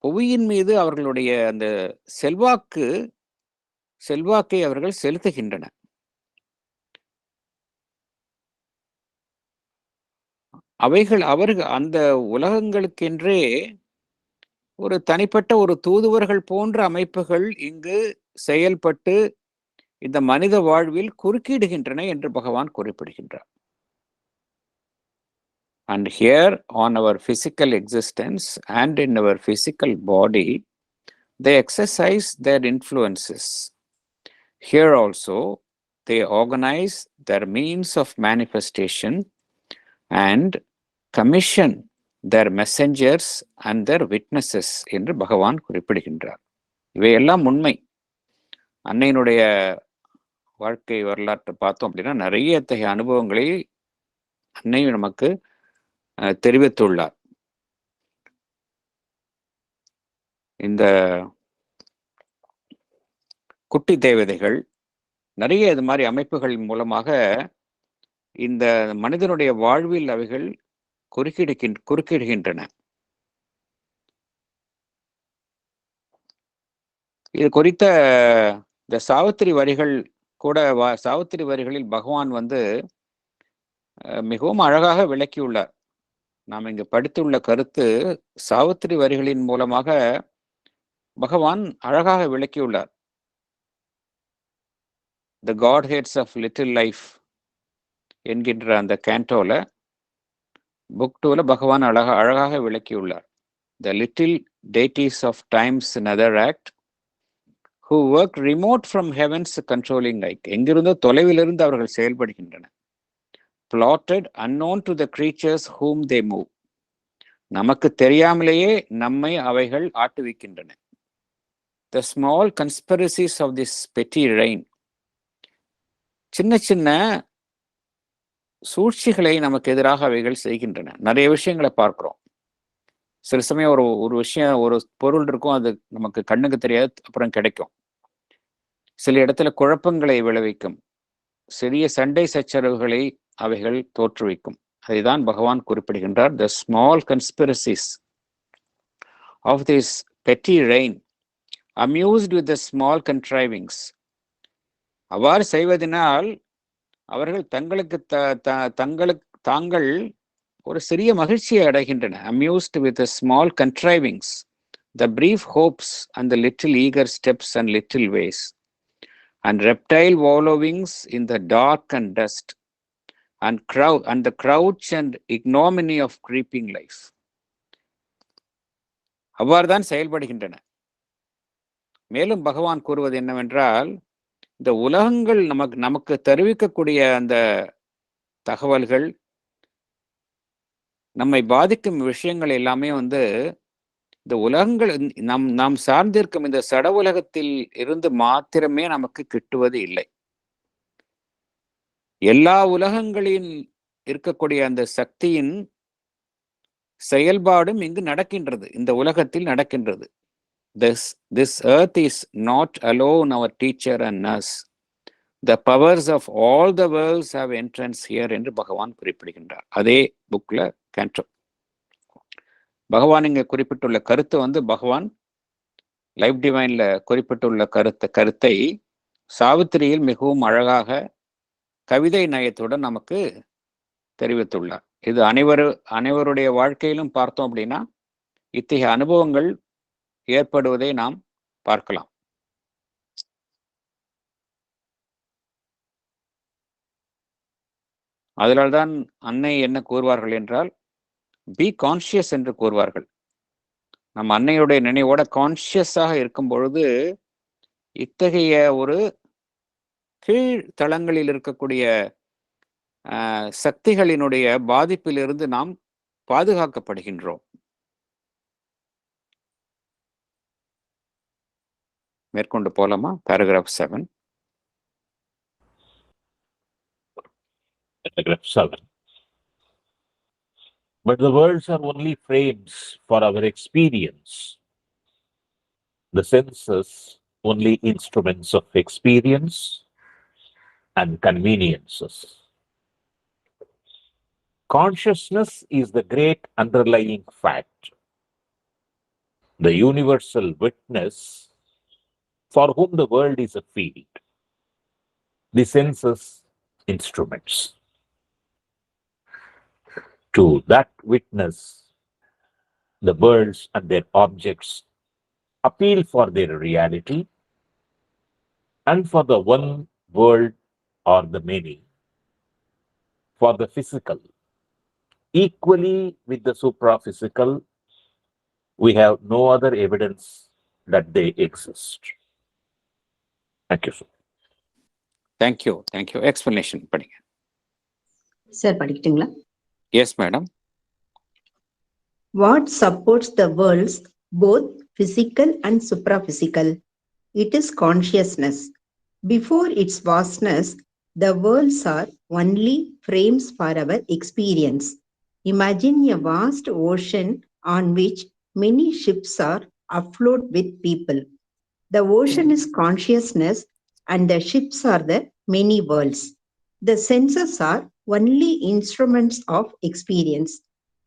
புவியின் மீது அவர்களுடைய அந்த செல்வாக்கை அவர்கள் செலுத்துகின்றன. அவர்கள் அந்த உலகங்களுக்கென்றே ஒரு தனிப்பட்ட ஒரு தூதுவர்கள் போன்ற அமைப்புகள் இங்கு செயல்பட்டு இந்த மனித வாழ்வில் குறுக்கிடுகின்றன என்று பகவான் குறிப்பிடுகின்றார். And here on our physical existence and in our physical body, they exercise their influences. Here also, they organize their means of manifestation and commission their messengers and their witnesses என்று பகவான் குறிப்பிடுகின்றார். இவையெல்லாம் உண்மை. அன்னையினுடைய வாழ்க்கை வரலாற்றை பார்த்தோம் அப்படின்னா நிறைய இத்தகைய அனுபவங்களை அன்னையும் நமக்கு தெரிவித்துள்ளார். இந்த குட்டி தேவதைகள் நிறைய இது மாதிரி அமைப்புகள் மூலமாக இந்த மனிதனுடைய வாழ்வில் அவைகள் குறுக்கிடுகின்றன. இது குறித்த இந்த சாவித்திரி வரிகள் கூட, சாவித்திரி வரிகளில் பகவான் மிகவும் அழகாக விளக்கியுள்ளார். நாம் இங்கு படித்துள்ள கருத்து சாவித்திரி வரிகளின் மூலமாக பகவான் அழகாக விளக்கியுள்ளார். The god heads of little life என்கின்ற அந்த கேண்டோல, புக் 2ல பகவான் அழகாக விளக்கியுள்ளார். The little deities of times in other act who work remote from heaven's controlling light. எங்கிருந்தோ தொலைவிலிருந்து அவர்கள் செயல்படுகின்றன. Plotted unknown to the creatures whom they move. நமக்கு தெரியாமலேயே நம்மை அவைகள் ஆட்டுவிக்கின்றன. The small conspiracies of this petty reign. சின்ன சின்ன சூழ்ச்சிகளை நமக்கு எதிராக அவைகள் செய்கின்றன. நிறைய விஷயங்களை பார்க்கிறோம். சில சமயம் ஒரு விஷயம், ஒரு பொருள் இருக்கும், அது நமக்கு கண்ணுக்கு தெரியாது, அப்புறம் கிடைக்கும். சில இடத்துல குழப்பங்களை விளைவிக்கும், சிறிய சண்டை சச்சரவுகளை அவைகள் தோற்றுவிக்கும். அதைதான் பகவான் குறிப்பிடுகின்றார். The small conspiracies of this petty reign, amused with the small contrivings. அவ்வாறு செய்வதனால் அவர்கள் தாங்கள் ஒரு சிறிய மகிழ்ச்சியை அடைகின்றன. Amused with the small contrivings, the brief hopes and the little eager steps and little ways, and reptile wallowings in the dark and dust, and the crouch and ignominy of creeping life. அவ்வாறுதான் செயல்படுகின்றன. மேலும் பகவான் கூறுவது என்னவென்றால், இந்த உலகங்கள் நமக்கு தெரிவிக்கக்கூடிய அந்த தகவல்கள், நம்மை பாதிக்கும் விஷயங்கள் எல்லாமே இந்த உலகங்கள், நாம் சார்ந்திருக்கும் இந்த சட உலகத்தில் இருந்து மாத்திரமே நமக்கு கிட்டுவது இல்லை. எல்லா உலகங்களின் இருக்கக்கூடிய அந்த சக்தியின் செயல்பாடும் இங்கு நடக்கின்றது, இந்த உலகத்தில் நடக்கின்றது. This earth is not alone our teacher and nurse. The powers of all the worlds have entrance here என்று பகவான் குறிப்பிடுகின்றார். அதே புக்ல கேண்டோ. பகவான் இங்க குறிப்பிட்டுள்ள கருத்து வந்து பகவான் லைஃப் டிவைன்ல குறிப்பிட்டுள்ள கருத்தை சாவித்திரியில் மிகவும் அழகாக கவிதை நயத்துடன் நமக்கு தெரிவித்துள்ளார். இது அனைவருடைய வாழ்க்கையிலும் பார்த்தோம் அப்படின்னா இத்தகைய அனுபவங்கள் ஏற்படுவதை நாம் பார்க்கலாம். அதனால்தான் அன்னை என்ன கூறுவார்கள் என்றால் பி கான்சியஸ் என்று கூறுவார்கள். நம் அன்னையுடைய நினைவோட கான்சியஸாக இருக்கும் பொழுது இத்தகைய ஒரு கீழ் தளங்களில் இருக்கக்கூடிய சக்திகளினுடைய பாதிப்பிலிருந்து நாம் பாதுகாக்கப்படுகின்றோம். மேற்கொண்டு போலாமா? paragraph 7. Paragraph 7. But the worlds are only frames for our experience. The senses only instruments of experience and conveniences. Consciousness is the great underlying fact, the universal witness for whom the world is a field, the senses instruments. To that witness, the worlds and their objects appeal for their reality, and for the one world or the many, for the physical, equally with the supraphysical, we have no other evidence that they exist. Thank you, sir. Thank you. Explanation படிங்க. Sir படிக்கட்டுங்களா? Yes, madam. What supports the worlds, both physical and supraphysical? It is consciousness. Before its vastness, the worlds are only frames for our experience. Imagine a vast ocean on which many ships are afloat with people. The ocean is consciousness and the ships are the many worlds. The senses are only instruments of experience.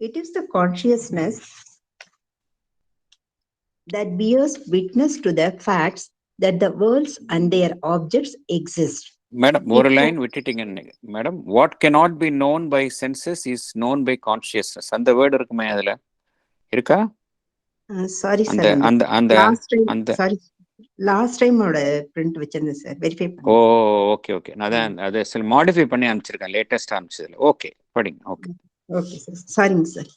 It is the consciousness that bears witness to the facts that the worlds and their objects exist. Madam, ஒரு line விட்டுட்டீங்க. Madam, what cannot be known by senses is known by consciousness. அந்த word இருக்குமே அதுல இருக்கா? Sorry sir, sorry last டைமோட print வச்சிருந்தேன் sir, verify பண்ணி. Okay. நான் அதை சில மாடிஃபை பண்ணி அனுப்பிச்சிருக்கேன், லேட்டஸ்ட் அனுப்பிச்சதுல. ஓகே, படிங்க. ஓகே சார், சாரிங்க சார்.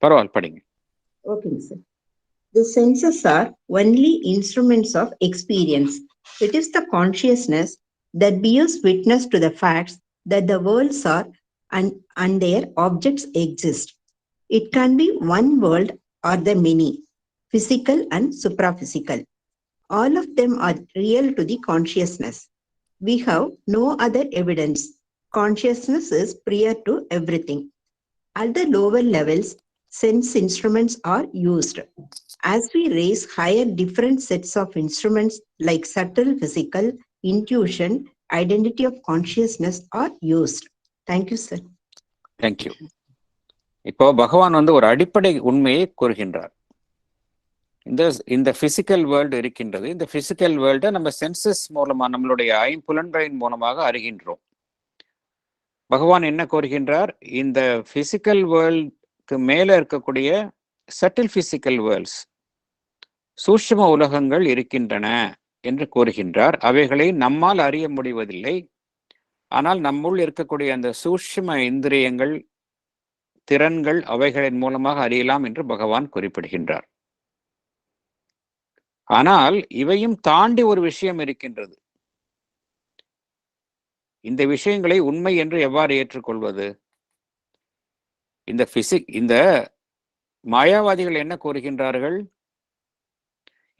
பரவாயில்ல, படிங்க. ஓகேங்க sir. The senses are only instruments of experience. It is the consciousness that bears witness to the facts that the worlds are and their objects exist. It can be one world or the many, physical and supraphysical. All of them are real to the consciousness. We have no other evidence. Consciousness is prior to everything. At the lower levels, sense instruments are used. As we raise higher, different sets of instruments like subtle physical, intuition, identity of consciousness are used. Thank you, sir. Thank you. இப்போ பகவான் வந்து ஒரு அடிப்படை உண்மையை கூறுகின்றார். இந்த physical world இருக்கின்றது. இந்த பிசிக்கல் வேர்ல்டை நம்ம சென்சஸ் மூலமா, நம்மளுடைய ஐம்புலன்களின் மூலமாக அறிகின்றோம். பகவான் என்ன கூறுகின்றார்? இந்த பிசிக்கல் வேர்ல்டுக்கு மேல இருக்கக்கூடிய சட்டில் பிசிக்கல் வேர்ல்ட்ஸ், சூட்சும உலகங்கள் இருக்கின்றன என்று கூறுகின்றார். அவைகளை நம்மால் அறிய முடிவதில்லை. ஆனால் நம்முள் இருக்கக்கூடிய அந்த சூட்சும இந்திரியங்கள், திறன்கள், அவைகளின் மூலமாக அறியலாம் என்று பகவான் குறிப்பிடுகின்றார். ஆனால் இவையும் தாண்டி ஒரு விஷயம் இருக்கின்றது. இந்த விஷயங்களை உண்மை என்று எவ்வாறு ஏற்றுக்கொள்வது? இந்த மாயாவாதிகள் என்ன கூறுகின்றார்கள்?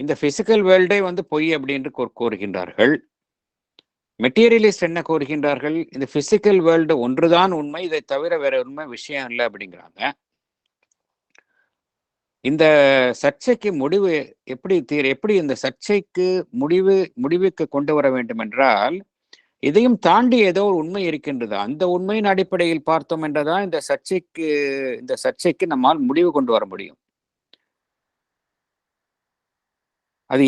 இந்த பிசிக்கல் வேர்ல்டே வந்து பொய் அப்படின்னு கூறுகின்றார்கள். மெட்டீரியலிஸ்ட் என்ன கூறுகின்றார்கள்? இந்த பிசிக்கல் வேர்ல்டு ஒன்றுதான் உண்மை, இதை தவிர வேற உண்மை விஷயம் இல்லை அப்படிங்கிறாங்க. இந்த சர்ச்சைக்கு முடிவு எப்படி இந்த சர்ச்சைக்கு முடிவுக்கு கொண்டு வர வேண்டும் என்றால், இதையும் தாண்டி ஏதோ ஒரு உண்மை இருக்கின்றது. அந்த உண்மையின் அடிப்படையில் பார்த்தோம் என்றதான் இந்த சர்ச்சைக்கு நம்மால் முடிவு கொண்டு வர முடியும். அது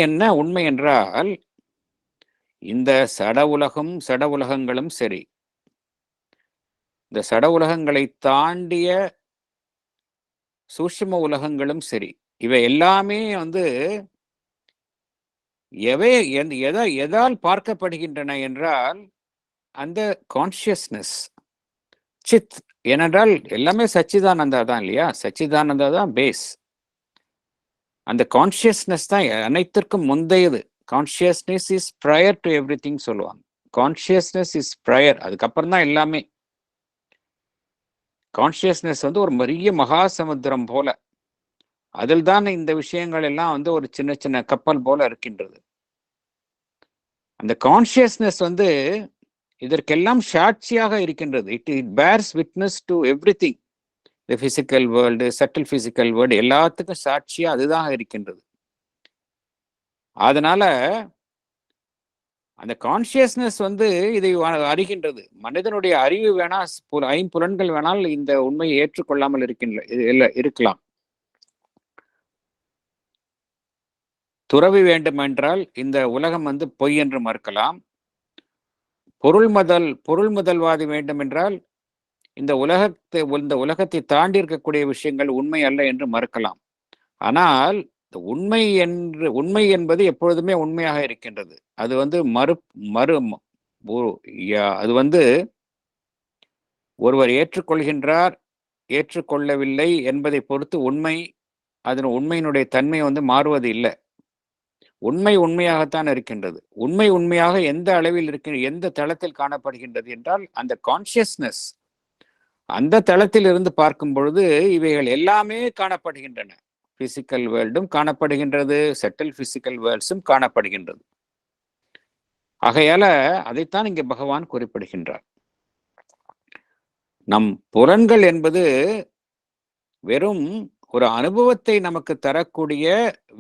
என்ன உண்மை என்றால், இந்த சட உலகங்களும் சரி, இந்த சட உலகங்களை தாண்டிய சூட்சும உலகங்களும் சரி, இவை எல்லாமே எதால் பார்க்கப்படுகின்றன என்றால் அந்த கான்சியஸ்னஸ், சித். ஏனென்றால் எல்லாமே சச்சிதானந்தா தான் இல்லையா? சச்சிதானந்தா தான் பேஸ். அந்த கான்சியஸ்னஸ் தான் அனைத்திற்கும் முந்தையது. Consciousness is prior to everything சொல்லுவாங்க. கான்சியஸ்னஸ் இஸ் ப்ரையர், அதுக்கப்புறம் தான் எல்லாமே. கான்சியஸ்னஸ் ஒரு பெரிய மகா சமுத்திரம் போல, அதில் தான் இந்த விஷயங்கள் எல்லாம் ஒரு சின்ன சின்ன கப்பல் போல இருக்கின்றது. அந்த கான்சியஸ்னஸ் இதற்கெல்லாம் சாட்சியாக இருக்கின்றது. It bears witness to everything. The physical world, subtle physical world எல்லாத்துக்கும் சாட்சியா அதுதான் இருக்கின்றது. அதனால அந்த கான்சியஸ்னஸ் இதை அறிகின்றது. மனிதனுடைய அறிவு வேணா, ஐம்புலன்கள் வேணால் இந்த உண்மையை ஏற்றுக்கொள்ளாமல் இருக்கலாம். துறவி வேண்டுமென்றால் இந்த உலகம் பொய் என்று மறுக்கலாம். பொருள் முதல்வாதி வேண்டும் என்றால் இந்த உலகத்தை தாண்டி இருக்கக்கூடிய விஷயங்கள் உண்மை அல்ல என்று மறுக்கலாம். ஆனால் உண்மை என்பது எப்பொழுதுமே உண்மையாக இருக்கின்றது. அது அது ஒருவர் ஏற்றுக்கொள்கின்றார், ஏற்றுக்கொள்ளவில்லை என்பதை பொறுத்து அதன் உண்மையினுடைய தன்மை மாறுவது இல்லை. உண்மையாகத்தான் இருக்கின்றது. உண்மையாக எந்த அளவில் எந்த தளத்தில் காணப்படுகின்றது என்றால் அந்த கான்சியஸ்னஸ், அந்த தளத்தில் இருந்து பார்க்கும் பொழுது இவைகள் எல்லாமே காணப்படுகின்றன. பிசிக்கல் வேர்ல்டும் காணப்படுகின்றது, செட்டில் பிசிக்கல் வேர்ல்ட்ஸும் காணப்படுகின்றது. ஆகையால அதைத்தான் இங்கே பகவான் குறிப்பிடுகின்றார். நம் புலன்கள் என்பது வெறும் ஒரு அனுபவத்தை நமக்கு தரக்கூடிய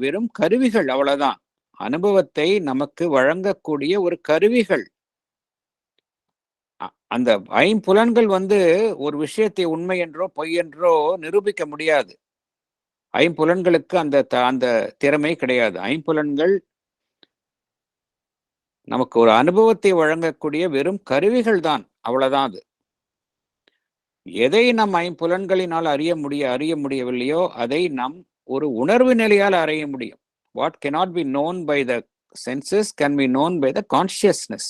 வெறும் கருவிகள், அவ்வளவுதான். அனுபவத்தை நமக்கு வழங்கக்கூடிய ஒரு கருவிகள். அந்த ஐம்புலன்கள் ஒரு விஷயத்தை உண்மை என்றோ பொய் என்றோ நிரூபிக்க முடியாது. ஐம்புலன்களுக்கு அந்த திறமை கிடையாது. ஐம்புலன்கள் நமக்கு ஒரு அனுபவத்தை வழங்கக்கூடிய வெறும் கருவிகள் தான், அவ்வளவுதான். அது எதை நம் ஐம்புலன்களினால் அறிய முடியவில்லையோ அதை நம் ஒரு உணர்வு நிலையால் அறிய முடியும். What cannot be known by the senses can be known by the consciousness.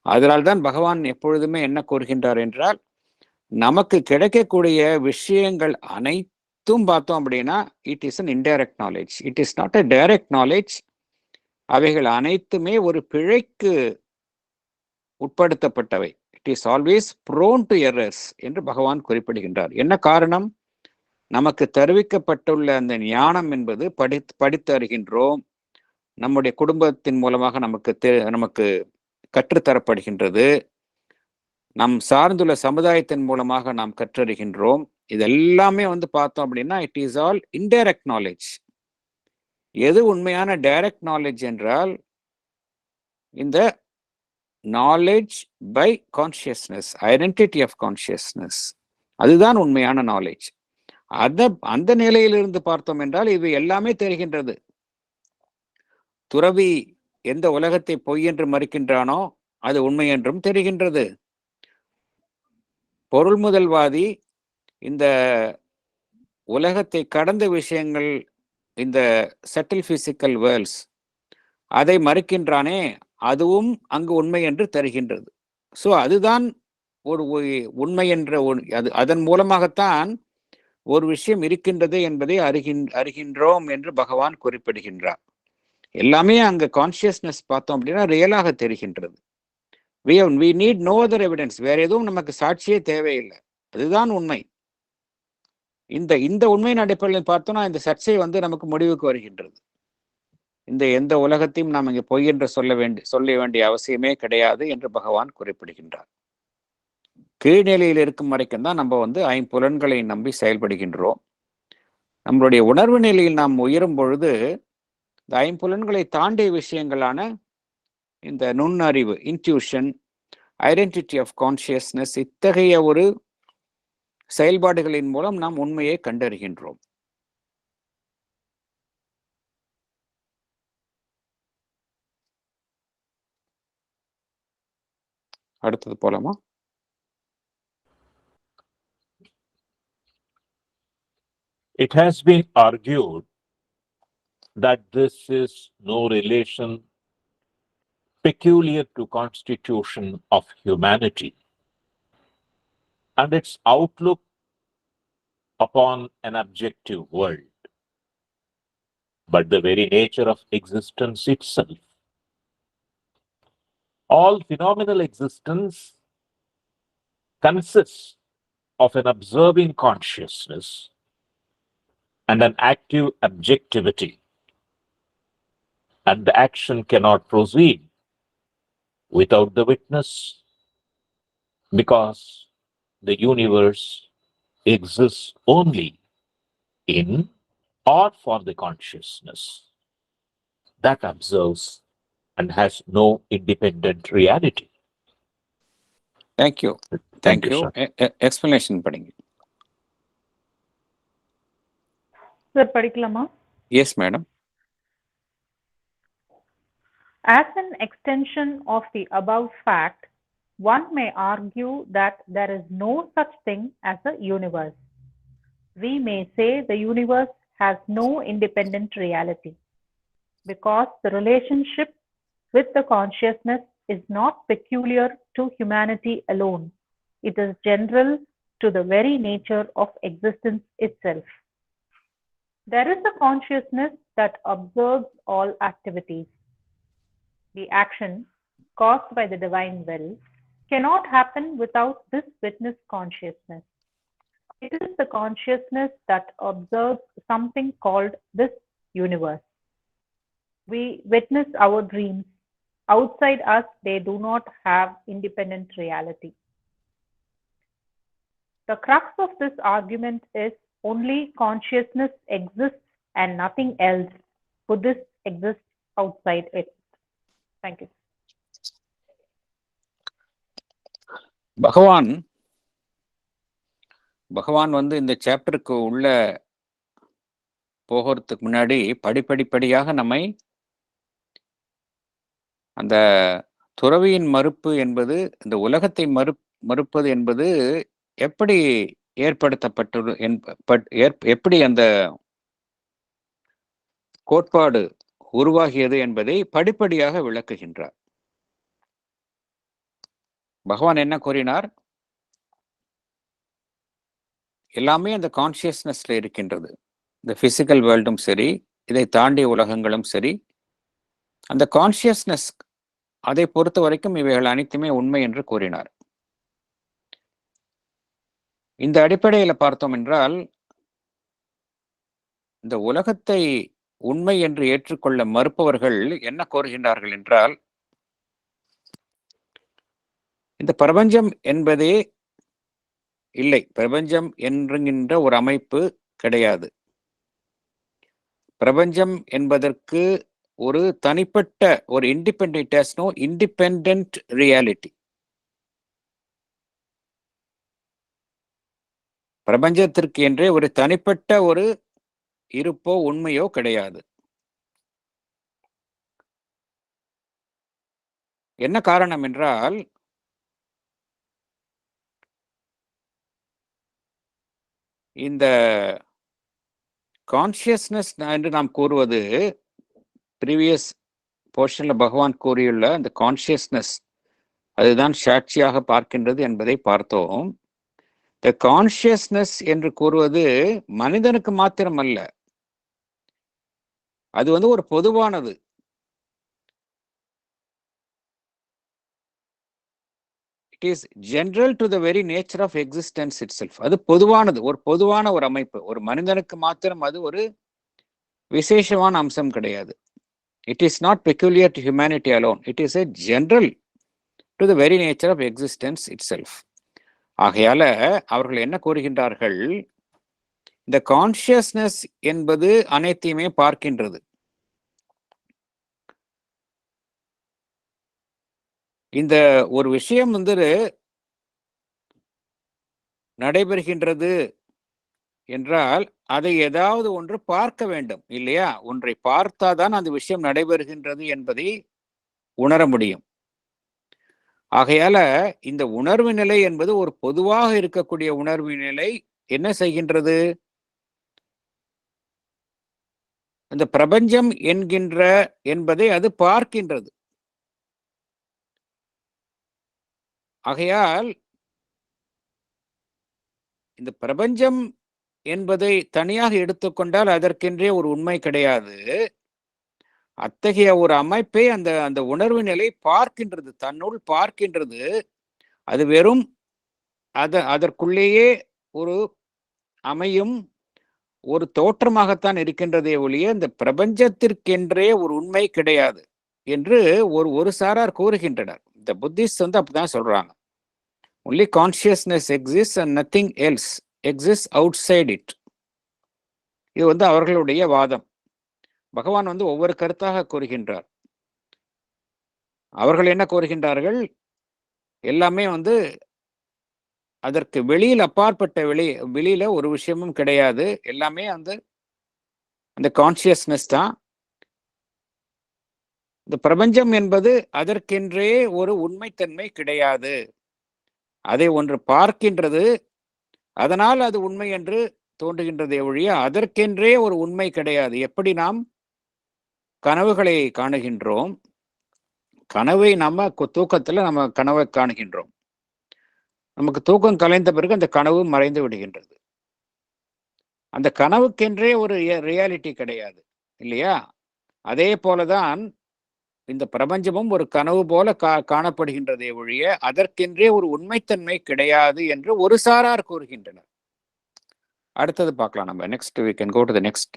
அதனால்தான் பகவான் எப்பொழுதுமே என்ன கூறுகின்றார் என்றால், நமக்கு கிடைக்கக்கூடிய விஷயங்கள் அனைத்தும் பார்த்தோம் அப்படின்னா it is an indirect knowledge, it is not a direct knowledge. அவைகள் அனைத்துமே ஒரு பிழைக்கு உட்படுத்தப்பட்டவை. It is always prone to errors என்று பகவான் குறிப்பிடுகின்றார். என்ன காரணம்? நமக்கு தெரிவிக்கப்பட்டுள்ள அந்த ஞானம் என்பது படித்து அறிகின்றோம். நம்முடைய குடும்பத்தின் மூலமாக நமக்கு கற்றுத்தரப்படுகின்றது. நம் சார்ந்துள்ள சமுதாயத்தின் மூலமாக நாம் கற்றறிகின்றோம். இதெல்லாமே பார்த்தோம் அப்படின்னா it is all indirect knowledge. எது உண்மையான டைரக்ட் நாலேஜ் என்றால் இந்த knowledge by consciousness, identity of consciousness, அதுதான் உண்மையான நாலேஜ். அந்த நிலையிலிருந்து பார்த்தோம் என்றால் இது எல்லாமே தெரிகின்றது. துறவி எந்த உலகத்தை பொய் என்று மறுக்கின்றானோ அது உண்மை என்றும் தெரிகின்றது. பொருள் முதல்வாதி இந்த உலகத்தை கடந்த விஷயங்கள், இந்த செட்டில் பிசிக்கல் வேர்ல்ட்ஸ், அதை மறுக்கின்றானே அதுவும் அங்கு உண்மை என்று தருகின்றது. ஸோ அதுதான் ஒரு உண்மை என்ற அதன் மூலமாகத்தான் ஒரு விஷயம் இருக்கின்றது என்பதை அறிகின்றோம் என்று பகவான் குறிப்பிடுகின்றார். எல்லாமே அங்க கான்சியஸ்னஸ் பார்த்தோம் அப்படின்னா ரியலாக தெரிகின்றது. we need no other evidence. வேற எதுவும் நமக்கு சாட்சியே தேவையில்லை. அதுதான் உண்மை. இந்த உண்மையின் அடிப்படையில் பார்த்தோம்னா இந்த சர்ச்சை நமக்கு முடிவுக்கு வருகின்றது. எந்த உலகத்தையும் நாம் இங்கே பொய் என்று சொல்ல வேண்டிய அவசியமே கிடையாது என்று பகவான் குறிப்பிடுகின்றார். கீழ்நிலையில் இருக்கும் வரைக்கும் தான் நம்ம ஐம்புலன்களை நம்பி செயல்படுகின்றோம். நம்மளுடைய உணர்வு நிலையில் நாம் உயரும் பொழுது இந்த ஐம்புலன்களை தாண்டிய விஷயங்களான இந்த நுண்ணறிவு, இன்ட்யூஷன், ஐடென்டிட்டி ஆஃப் கான்சியஸ்னஸ், இத்தகைய ஒரு செயல்பாடுகளின் மூலம் நாம் உண்மையை கண்டறிகின்றோம். அடுத்தது போலாமா? It has been argued that this is no relation peculiar to constitution of humanity and its outlook upon an objective world, but the very nature of existence itself. All phenomenal existence consists of an observing consciousness and an active objectivity, and the action cannot proceed without the witness, because the universe exists only in or for the consciousness that observes and has no independent reality. Thank you. Thank you, sir. Explanation படிங்க. Sir, படிக்கலாமா? Yes, madam. As an extension of the above fact, one may argue that there is no such thing as a universe. We may say the universe has no independent reality, because the relationship with the consciousness is not peculiar to humanity alone. It is general to the very nature of existence itself. There is a consciousness that observes all activities. The action caused by the divine will cannot happen without this witness consciousness. It is the consciousness that observes something called this universe. We witness our dreams. Outside us, they do not have independent reality. The crux of this argument is only consciousness exists and nothing else. Buddhists exist outside it. Thank you. பகவான் வந்து இந்த சாப்டருக்கு உள்ள போகிறதுக்கு முன்னாடி படிப்படியாக நம்மை அந்த துறவியின் மறுப்பு என்பது, இந்த உலகத்தை மறுப்பது என்பது எப்படி ஏற்படுத்தப்பட்டது, எப்படி அந்த கோட்பாடு உருவாகியது என்பதை படிப்படியாக விளக்குகின்றார். பகவான் என்ன கூறினார்? எல்லாமே அந்த கான்சியஸ்னஸ்ல இருக்கின்றது. இந்த பிசிக்கல் வேர்ல்டும் சரி, இதை தாண்டிய உலகங்களும் சரி, அந்த கான்சியஸ்னஸ் அதை பொறுத்த வரைக்கும் இவைகள் அனைத்துமே உண்மை என்று கூறினார். இந்த அடிப்படையில் பார்த்தோம் என்றால், இந்த உலகத்தை உண்மை என்று ஏற்றுக்கொள்ள மறுப்பவர்கள் என்ன கோருகின்றார்கள் என்றால், இந்த பிரபஞ்சம் என்பதே இல்லை, பிரபஞ்சம் என்கின்ற ஒரு அமைப்பு கிடையாது. பிரபஞ்சம் என்பதற்கு ஒரு தனிப்பட்ட ஒரு இண்டிபெண்டன்ட் ரியாலிட்டி. பிரபஞ்சத்திற்கு என்றே ஒரு தனிப்பட்ட ஒரு இருப்போ உண்மையோ கிடையாது. என்ன காரணம் என்றால், இந்த கான்சியஸ்னஸ் என்று நாம் கூறுவது, ப்ரீவியஸ் போர்ஷன்ல பகவான் கூறியுள்ள அந்த கான்சியஸ்னஸ் அதுதான் சாட்சியாக பார்க்கின்றது என்பதை பார்த்தோம். இந்த கான்சியஸ்னஸ் என்று கூறுவது மனிதனுக்கு மாத்திரம் அல்ல, அது வந்து ஒரு பொதுவானது. It is general to the very nature of existence itself. அது பொதுவானது, ஒரு பொதுவான ஒரு அமைப்பு. ஒரு மனிதனுக்கு மாத்திரம் அது ஒரு விசேஷமான அம்சம் கிடையாது. It is not peculiar to humanity alone. It is a general to the very nature of existence itself. ஆகையால அவர்கள் என்ன கூறுகின்றார்கள்? இந்த கான்சியஸ்னஸ் என்பது அனைத்தையுமே பார்க்கின்றது. இந்த ஒரு விஷயம் நடைபெறுகின்றது என்றால் அதை ஏதாவது ஒன்று பார்க்க வேண்டும் இல்லையா? ஒன்றை பார்த்தாதான் அந்த விஷயம் நடைபெறுகின்றது என்பதை உணர முடியும். ஆகையால இந்த உணர்வு நிலை என்பது ஒரு பொதுவாக இருக்கக்கூடிய உணர்வு நிலை என்ன செய்கின்றது? அந்த பிரபஞ்சம் என்கின்ற என்பதை அது பார்க்கின்றது. ஆகையால் இந்த பிரபஞ்சம் என்பதை தனியாக எடுத்துக்கொண்டால் அதற்கென்றே ஒரு உண்மை கிடையாது. அத்தகைய ஒரு அமைப்பை அந்த அந்த உணர்வு நிலை பார்க்கின்றது, தன்னுள் பார்க்கின்றது. அது வெறும் அதற்குள்ளேயே ஒரு அமையும் ஒரு தோற்றமாகத்தான் இருக்கின்றதே ஒழிய இந்த பிரபஞ்சத்திற்கென்றே ஒரு உண்மை கிடையாது என்று ஒரு சாரார் கூறுகின்றனர். இந்த புத்திஸ்ட் அப்படிதான் சொல்றாங்க. Only consciousness exist and nothing else exist outside it. இது அவர்களுடைய வாதம். பகவான் ஒவ்வொரு கருத்தாக கூறுகின்றார். அவர்கள் என்ன கூறுகின்றார்கள்? எல்லாமே அதற்கு வெளியில் அப்பாற்பட்ட வெளியில ஒரு விஷயமும் கிடையாது. எல்லாமே அந்த கான்சியஸ்னஸ் தான். இந்த பிரபஞ்சம் என்பது அதற்கென்றே ஒரு உண்மைத்தன்மை கிடையாது. அதை ஒன்று பார்க்கின்றது, அதனால் அது உண்மை என்று தோன்றுகின்றதே ஒழிய அதற்கென்றே ஒரு உண்மை கிடையாது. எப்படி நாம் கனவுகளை காணுகின்றோம், கனவை நம்ம தூக்கத்துல நம்ம கனவை காணுகின்றோம். நமக்கு தூக்கம் கலைந்த பிறகு அந்த கனவு மறைந்து விடுகின்றது. அந்த கனவுக்கென்றே ஒரு ரியாலிட்டி கிடையாது இல்லையா? அதே போலதான் இந்த பிரபஞ்சமும் ஒரு கனவு போல காணப்படுகின்றதே ஒழிய அதற்கென்றே ஒரு உண்மைத்தன்மை கிடையாது என்று ஒரு சாரார் கூறுகின்றனர். அடுத்தது பார்க்கலாம் நம்ம. Next we can go to the next.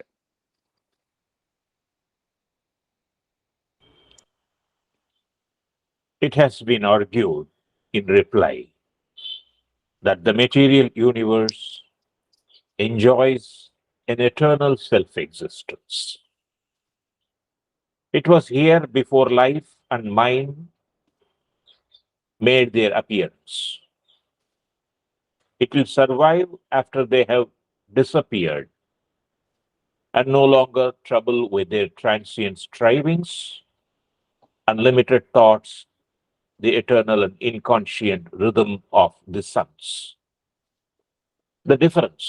It has been argued in reply that the material universe enjoys an eternal self-existence. It was here before life and mind made their appearance. It will survive after they have disappeared and no longer trouble with their transient strivings, unlimited thoughts, the eternal and inconscient rhythm of the suns. The difference,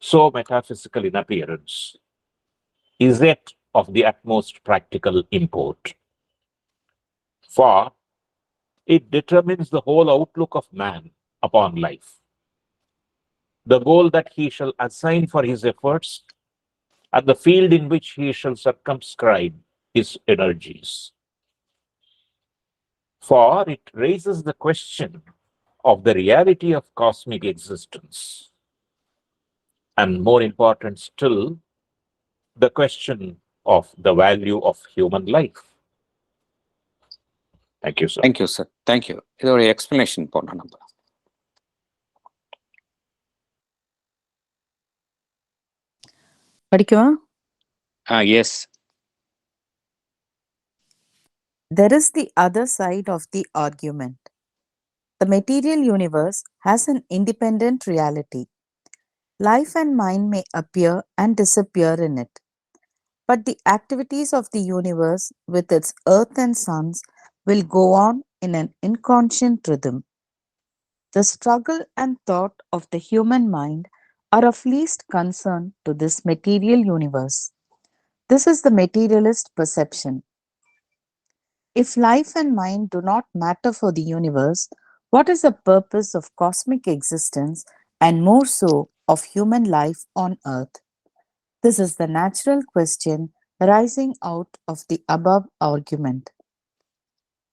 so metaphysical in appearance, is yet of the utmost practical import. For it determines the whole outlook of man upon life, the goal that he shall assign for his efforts, and the field in which he shall circumscribe his energies. For it raises the question of the reality of cosmic existence, and more important still, the question of the value of human life. Thank you, sir. Thank you, sir. Thank you. இதோட explanation போனோம் நம்ம. படிக்கவா? Yes. There is the other side of the argument. The material universe has an independent reality. Life and mind may appear and disappear in it, but the activities of the universe with its earth and suns will go on in an inconscient rhythm. The struggle and thought of the human mind are of least concern to this material universe. This is the materialist perception. If life and mind do not matter for the universe, what is the purpose of cosmic existence and more so of human life on earth? This is the natural question arising out of the above argument.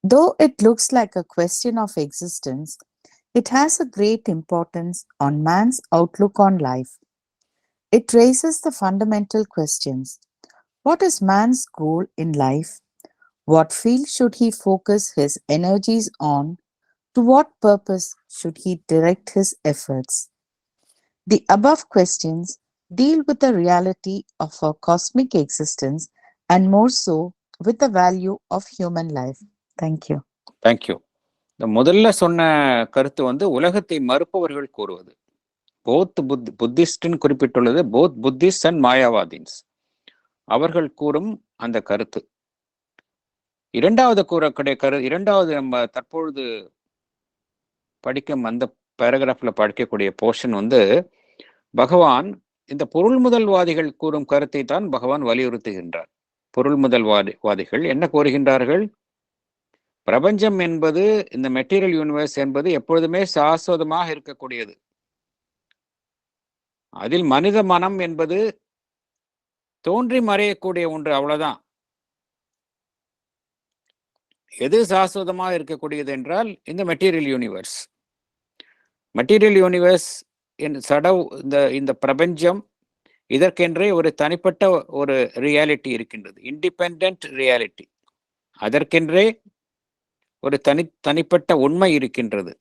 Though it looks like a question of existence, it has a great importance on man's outlook on life. It raises the fundamental questions. What is man's goal in life? What field should he focus his energies on? To what purpose should he direct his efforts? The above questions deal with the reality of our cosmic existence and more so with the value of human life. Thank you. Thank you. இந்த முதல்ல சொன்ன கருத்து வந்து உலகத்தை மறுப்பவர்கள் கூறுவது. Both புத்திஸ்ட்னு குறிப்பிட்டுள்ளது, both Buddhist and மாயாவாதின்ஸ் அவர்கள் கூறும் அந்த கருத்து. இரண்டாவது நம்ம தற்பொழுது படிக்கும் அந்த பேராகிராஃப்ல படிக்கக்கூடிய போர்ஷன் வந்து பகவான் இந்த பொருள் முதல்வாதிகள் கூறும் கருத்தை தான் பகவான் வலியுறுத்துகின்றார். பொருள் முதல்வாதிகள் என்ன கூறுகின்றார்கள்? பிரபஞ்சம் என்பது, இந்த மெட்டீரியல் யூனிவர்ஸ் என்பது எப்பொழுதுமே சாஸ்வதமாக இருக்கக்கூடியது. அதில் மனித மனம் என்பது தோன்றி மறையக்கூடிய ஒன்று, அவ்வளவுதான். எது சாஸ்வதமாக இருக்கக்கூடியது என்றால் இந்த மெட்டீரியல் யூனிவர்ஸ். மெட்டீரியல் யூனிவர்ஸ் இந்த பிரபஞ்சம், இதற்கென்றே ஒரு தனிப்பட்ட ஒரு ரியாலிட்டி இருக்கின்றது, இண்டிபெண்டன்ட் ரியாலிட்டி. அதற்கென்றே ஒரு தனிப்பட்ட உண்மை இருக்கின்றது.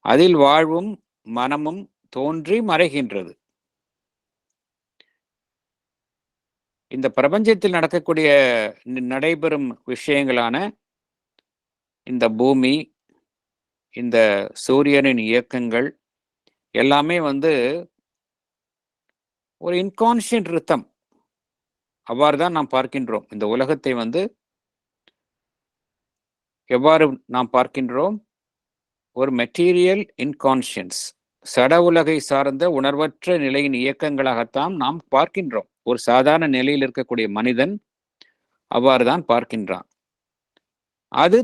அதில் வாழ்வும் மனமும் தோன்றி மறைகின்றது. இந்த பிரபஞ்சத்தில் நடைபெறும் விஷயங்களான இந்த பூமி, இந்த சூரியனின் இயக்கங்கள் எல்லாமே வந்து ஒரு இன்கான்ஷியன்ட் ரித்தம். அவ்வாறு தான் நாம் பார்க்கின்றோம். இந்த உலகத்தை வந்து எவ்வாறு நாம் பார்க்கின்றோம்? ஒரு மெட்டீரியல் இன்கான்ஷியன்ஸ், சட உலகை சார்ந்த உணர்வற்ற நிலையின் இயக்கங்களாகத்தான் நாம் பார்க்கின்றோம். ஒரு சாதாரண நிலையில் இருக்கக்கூடிய மனிதன் அவ்வாறு தான் பார்க்கின்றான். அது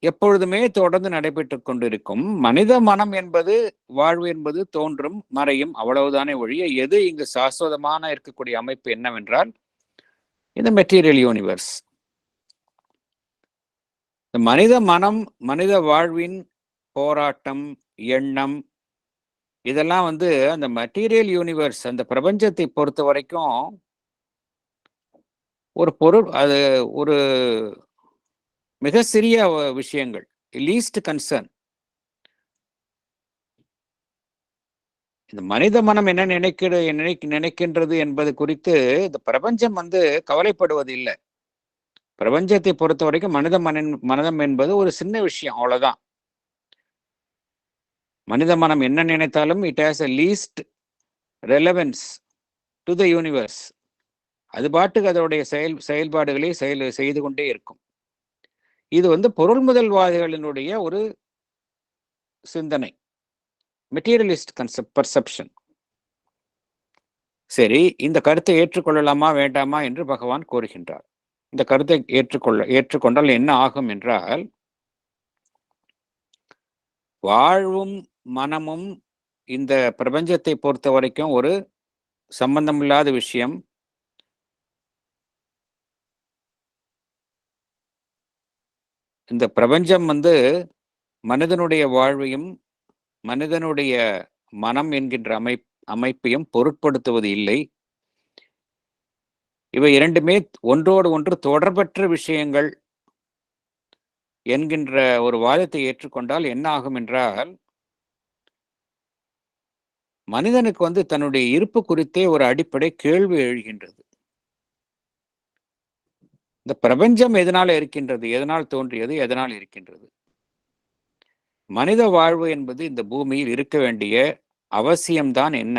எப்பொழுதுமே தொடர்ந்து நடைபெற்று கொண்டிருக்கும். மனித மனம் என்பது, வாழ்வு என்பது தோன்றும் மறையும், அவ்வளவுதானே ஒழிய எது இங்கு சாஸ்வதமான இருக்கக்கூடிய அமைப்பு என்னவென்றால் இந்த மெட்டீரியல் யூனிவர்ஸ். மனித மனம், மனித வாழ்வின் போராட்டம், எண்ணம், இதெல்லாம் வந்து அந்த மெட்டீரியல் யூனிவர்ஸ், அந்த பிரபஞ்சத்தை பொறுத்த வரைக்கும் ஒரு பொருள், அது ஒரு மிக சிறிய விஷயங்கள், லீஸ்ட் கன்சர்ன். இந்த மனித மனம் என்ன நினைக்கின்றது என்பது குறித்து இந்த பிரபஞ்சம் வந்து கவலைப்படுவது இல்லை. பிரபஞ்சத்தை பொறுத்த வரைக்கும் மனிதம் என்பது ஒரு சின்ன விஷயம், அவ்வளவுதான். மனித மனம் என்ன நினைத்தாலும் it has a least relevance to the universe. அது பாட்டுக்கு அதோடைய செயல்பாடுகளை செய்து கொண்டே இருக்கும். இது வந்து பொருள் முதல்வாதிகளினுடைய ஒரு சிந்தனை, மெட்டீரியலிஸ்ட் பர்செப்ஷன். சரி, இந்த கருத்தை ஏற்றுக்கொள்ளலாமா வேண்டாமா என்று பகவான் கூறுகின்றார். இந்த கருத்தை ஏற்றுக்கொண்டால் என்ன ஆகும் என்றால், வாழ்வும் மனமும் இந்த பிரபஞ்சத்தை பொறுத்த வரைக்கும் ஒரு சம்பந்தமில்லாத விஷயம். இந்த பிரபஞ்சம் வந்து மனிதனுடைய வாழ்வையும் மனிதனுடைய மனம் என்கின்ற அமைப்பையும் பொருட்படுத்துவது இல்லை. இவை இரண்டுமே ஒன்றோடு ஒன்று தொடர்பற்ற விஷயங்கள் என்கின்ற ஒரு வாதத்தை ஏற்றுக்கொண்டால் என்ன ஆகும் என்றால், மனிதனுக்கு வந்து தன்னுடைய இருப்பு குறித்தே ஒரு அடிப்படை கேள்வி எழுகின்றது. இந்த பிரபஞ்சம் எதனால இருக்கின்றது, எதனால் தோன்றியது, எதனால் இருக்கின்றது? மனித வாழ்வு என்பது இந்த பூமியில் இருக்க வேண்டிய அவசியம்தான் என்ன?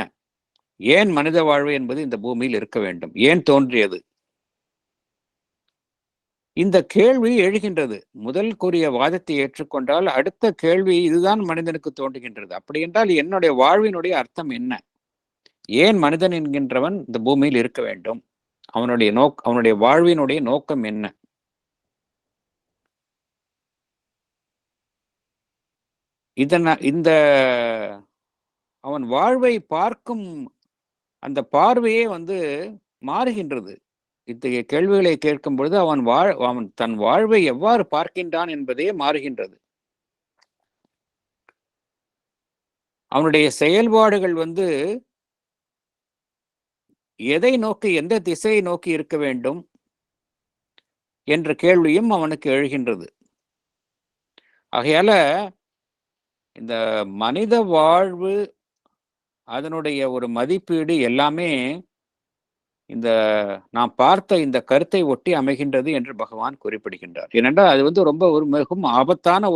ஏன் மனித வாழ்வு என்பது இந்த பூமியில் இருக்க வேண்டும்? ஏன் தோன்றியது? இந்த கேள்வி எழுகின்றது. முதல் கூறிய வாதத்தை ஏற்றுக்கொண்டால் அடுத்த கேள்வி இதுதான் மனிதனுக்கு தோன்றுகின்றது. அப்படி என்றால் என்னுடைய வாழ்வினுடைய அர்த்தம் என்ன? ஏன் மனிதன் என்கின்றவன் இந்த பூமியில் இருக்க வேண்டும்? அவனுடைய வாழ்வினுடைய நோக்கம் என்ன? இந்த அவன் வாழ்வை பார்க்கும் அந்த பார்வையே வந்து மாறுகின்றது. இத்தகைய கேள்விகளை கேட்கும் பொழுது அவன் தன் வாழ்வை எவ்வாறு பார்க்கின்றான் என்பதே மாறுகின்றது. அவனுடைய செயல்பாடுகள் வந்து எதை நோக்கி, எந்த திசையை நோக்கி இருக்க வேண்டும் என்ற கேள்வியும் அவனுக்கு எழுகின்றது. ஆகையால இந்த மனித வாழ்வு, அதனுடைய ஒரு மதிப்பீடு எல்லாமே இந்த நாம் பார்த்த இந்த கருத்தை ஒட்டி அமைகின்றது என்று பகவான் குறிப்பிடுகின்றார். ஏனென்றால் அது ரொம்ப ஒரு மிகவும் ஆபத்தான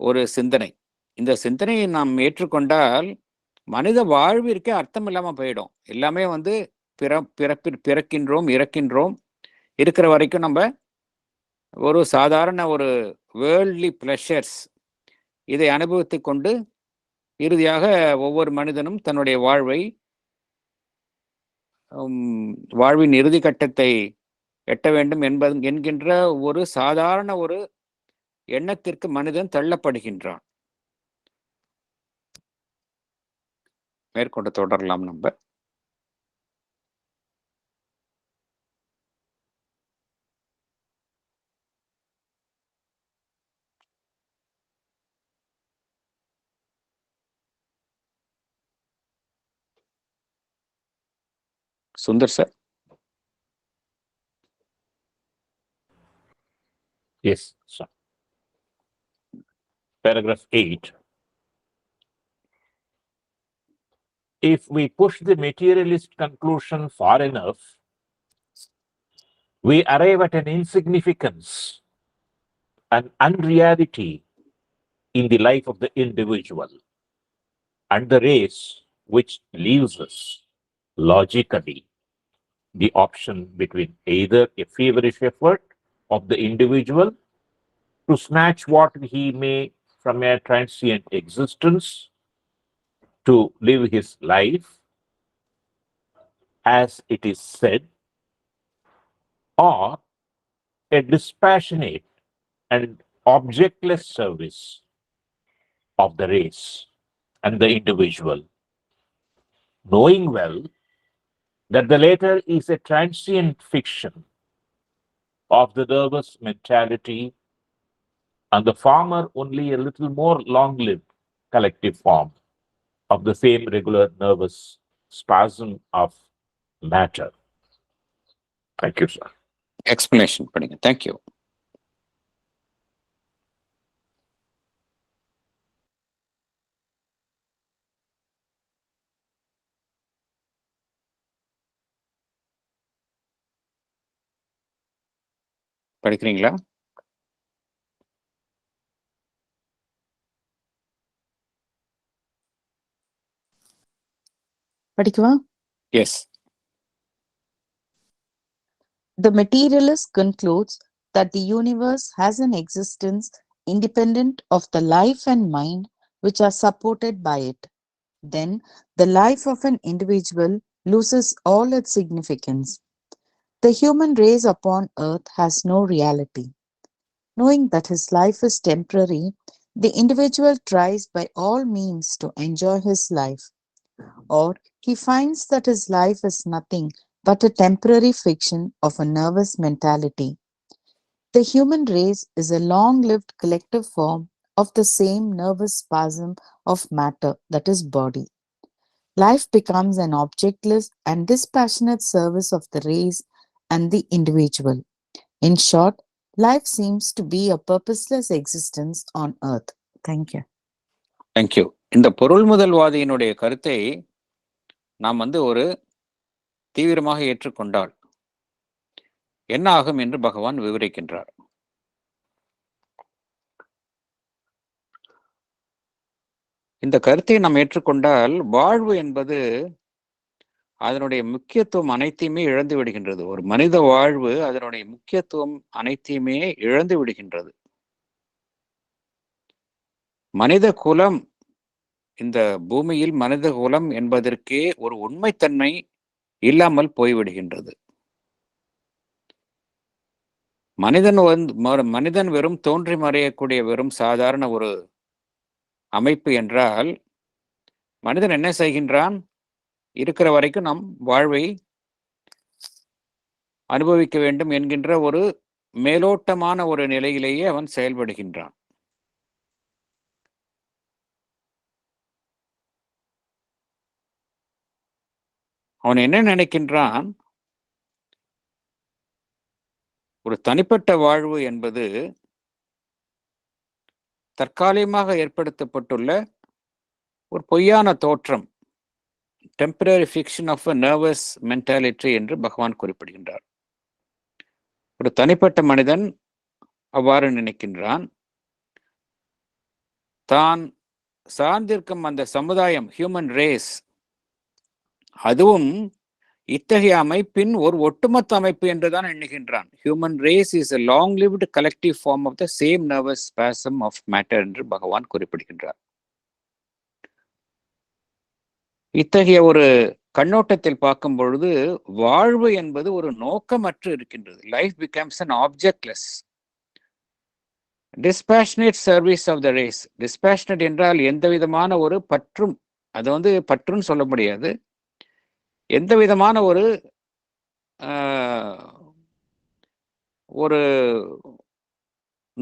ஒரு சிந்தனை. இந்த சிந்தனையை நாம் ஏற்றுக்கொண்டால் மனித வாழ்விற்கே அர்த்தம் இல்லாம போயிடும். எல்லாமே பிறக்கின்றோம், இறக்கின்றோம், இருக்கிற வரைக்கும் நம்ம ஒரு சாதாரண ஒரு வேர்ல்ட்லி பிளஷர்ஸ் இதை அனுபவித்துக் கொண்டு இறுதியாக ஒவ்வொரு மனிதனும் தன்னுடைய வாழ்வின் இறுதி கட்டத்தை எட்ட வேண்டும் என்கின்ற ஒரு சாதாரண ஒரு எண்ணத்திற்கு மனிதன் தள்ளப்படுகின்றான். மேற்கொண்டு தொடரலாம் நம்ம. Sundar sir. Yes, sir. Paragraph 8. If we push the materialist conclusion far enough, we arrive at an insignificance, an unreality in the life of the individual and the race, which leaves us logically the option between either a feverish effort of the individual to snatch what he may from a transient existence to live his life, as it is said, or a dispassionate and objectless service of the race and the individual, knowing well that the latter is a transient fiction of the nervous mentality and the former only a little more long-lived collective form of the same regular nervous spasm of matter. Thank you, sir. Explanation பண்ணுங்க. Thank you. படிக்கிறீங்களா? படிக்கவா? Yes. The materialist concludes that the universe has an existence independent of the life and mind which are supported by it. Then the life of an individual loses all its significance. The human race upon earth has no reality. Knowing that his life is temporary, the individual tries by all means to enjoy his life, or he finds that his life is nothing but a temporary fiction of a nervous mentality. The human race is a long-lived collective form of the same nervous spasm of matter, that is body. Life becomes an objectless and dispassionate service of the race and the individual. In short, life seems to be a purposeless existence on earth. Thank you. Thank you. இந்த பொருள் முதல்வாதியினுடைய கருத்தை நாம் ஒரு தீவிரமாக ஏற்றுக்கொண்டால் என்ன ஆகும் என்று பகவான் விவரிக்கின்றார். இந்த கருத்தை நாம் ஏற்றுக்கொண்டால் வாழ்வு என்பது அதனுடைய முக்கியத்துவம் அனைத்தையுமே இழந்து விடுகின்றது. ஒரு மனித வாழ்வு அதனுடைய முக்கியத்துவம் அனைத்தையுமே இழந்து விடுகின்றது. மனித குலம், இந்த பூமியில் மனித குலம் என்பதற்கே ஒரு உண்மைத்தன்மை இல்லாமல் போய்விடுகின்றது. மனிதன் வெறும் தோன்றி மறையக்கூடிய வெறும் சாதாரண ஒரு அமைப்பு என்றால் மனிதன் என்ன செய்கின்றான்? இருக்கிற வரைக்கும் நம் வாழ்வை அனுபவிக்க வேண்டும் என்கின்ற ஒரு மேலோட்டமான ஒரு நிலையிலேயே அவன் செயல்படுகின்றான். அவன் என்ன நினைக்கின்றான்? ஒரு தனிப்பட்ட வாழ்வு என்பது தற்காலிகமாக ஏற்படுத்தப்பட்டுள்ள ஒரு பொய்யான தோற்றம். Temporary fiction of a nervous mentality என்று பகவான் குறிப்பிடுகின்றார். ஒரு தனிப்பட்ட மனிதன் அவ்வாறு நினைக்கின்றான். தான் சார்ந்திருக்கும் அந்த சமுதாயம், ஹியூமன் ரேஸ், அதுவும் இத்தகைய அமைப்பின் ஒரு ஒட்டுமொத்த அமைப்பு என்றுதான் எண்ணுகின்றான். Human race is a long lived collective form of the same nervous spasm of matter என்று பகவான் குறிப்பிடுகின்றார். இத்தகைய ஒரு கண்ணோட்டத்தில் பார்க்கும் பொழுது வாழ்வு என்பது ஒரு நோக்கமற்று இருக்கின்றது. Life becomes an objectless. dispassionate service of the race. dispassionate என்றால் எந்த விதமான ஒரு பற்றும், அது பற்றுன்னு சொல்ல முடியாது, எந்த விதமான ஒரு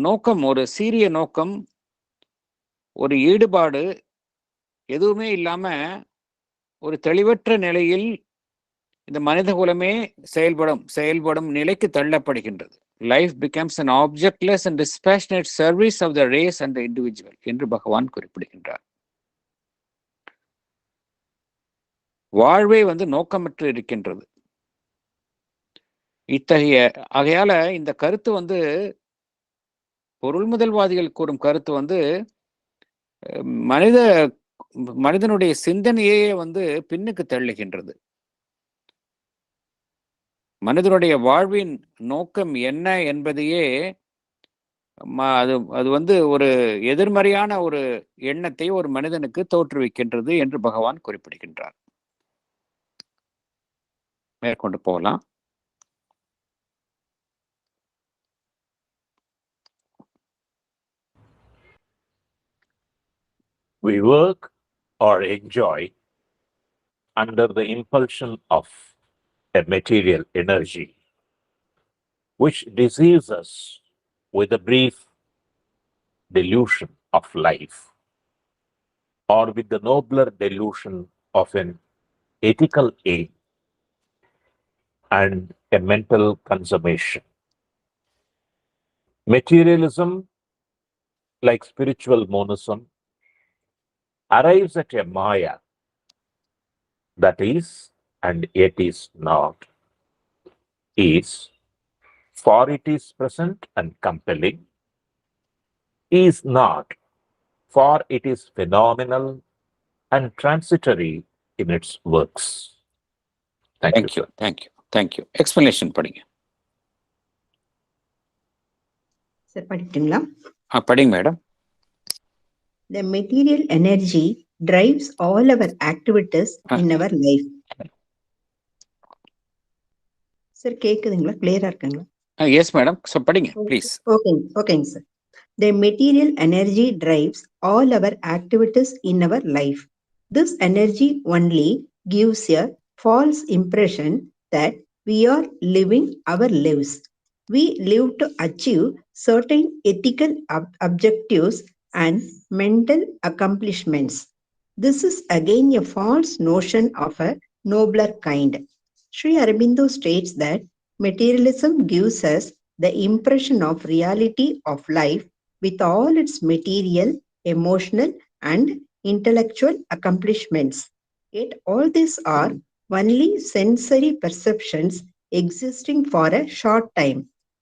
நோக்கம், ஒரு சீரிய நோக்கம், ஒரு ஈடுபாடு எதுவுமே இல்லாம ஒரு தெளிவற்ற நிலையில் இந்த மனித குலமே செயல்படும் நிலைக்கு தள்ளப்படுகின்றது. Life becomes an objectless and dispassionate service of the race and the individual என்று பகவான் குறிப்பிடுகின்றார். வாழ்வே நோக்கமற்று இருக்கின்றது. ஆகையால இந்த கருத்து பொருள் முதல்வாதிகள் கூறும் கருத்து மனிதனுடைய சிந்தனையே பின்னுக்கு தள்ளுகின்றது. மனிதனுடைய வாழ்வின் நோக்கம் என்ன என்பதையே அது ஒரு எதிர்மறையான ஒரு எண்ணத்தை ஒரு மனிதனுக்கு தோற்றுவிக்கின்றது என்று பகவான் குறிப்பிடுகின்றார். மேற்கொண்டு போகலாம். We work or enjoy under the impulsion of a material energy, which deceives us with a brief delusion of life, or with the nobler delusion of an ethical aim and a mental consummation. Materialism, like spiritual monism, arrives at a Maya that is and yet is not, is, for it is present and compelling, is not, for it is phenomenal and transitory in its works. Thank you. Explanation படிங்க. Sir படிக்கீங்களா? படிங்க madam. The material energy drives all our activities in our life. Sir கேக்குதுங்களா? கிளியரா இருக்குங்களா? Yes madam. So படிங்க please. ஓகேங்க sir. The material energy drives all our activities in our life. This energy only gives a false impression that we are living our lives. We live to achieve certain ethical objectives and mental accomplishments. This is again a false notion of a nobler kind. Sri Aurobindo states that materialism gives us the impression of reality of life with all its material, emotional, and intellectual accomplishments. Yet all these are only sensory perceptions existing for a short time.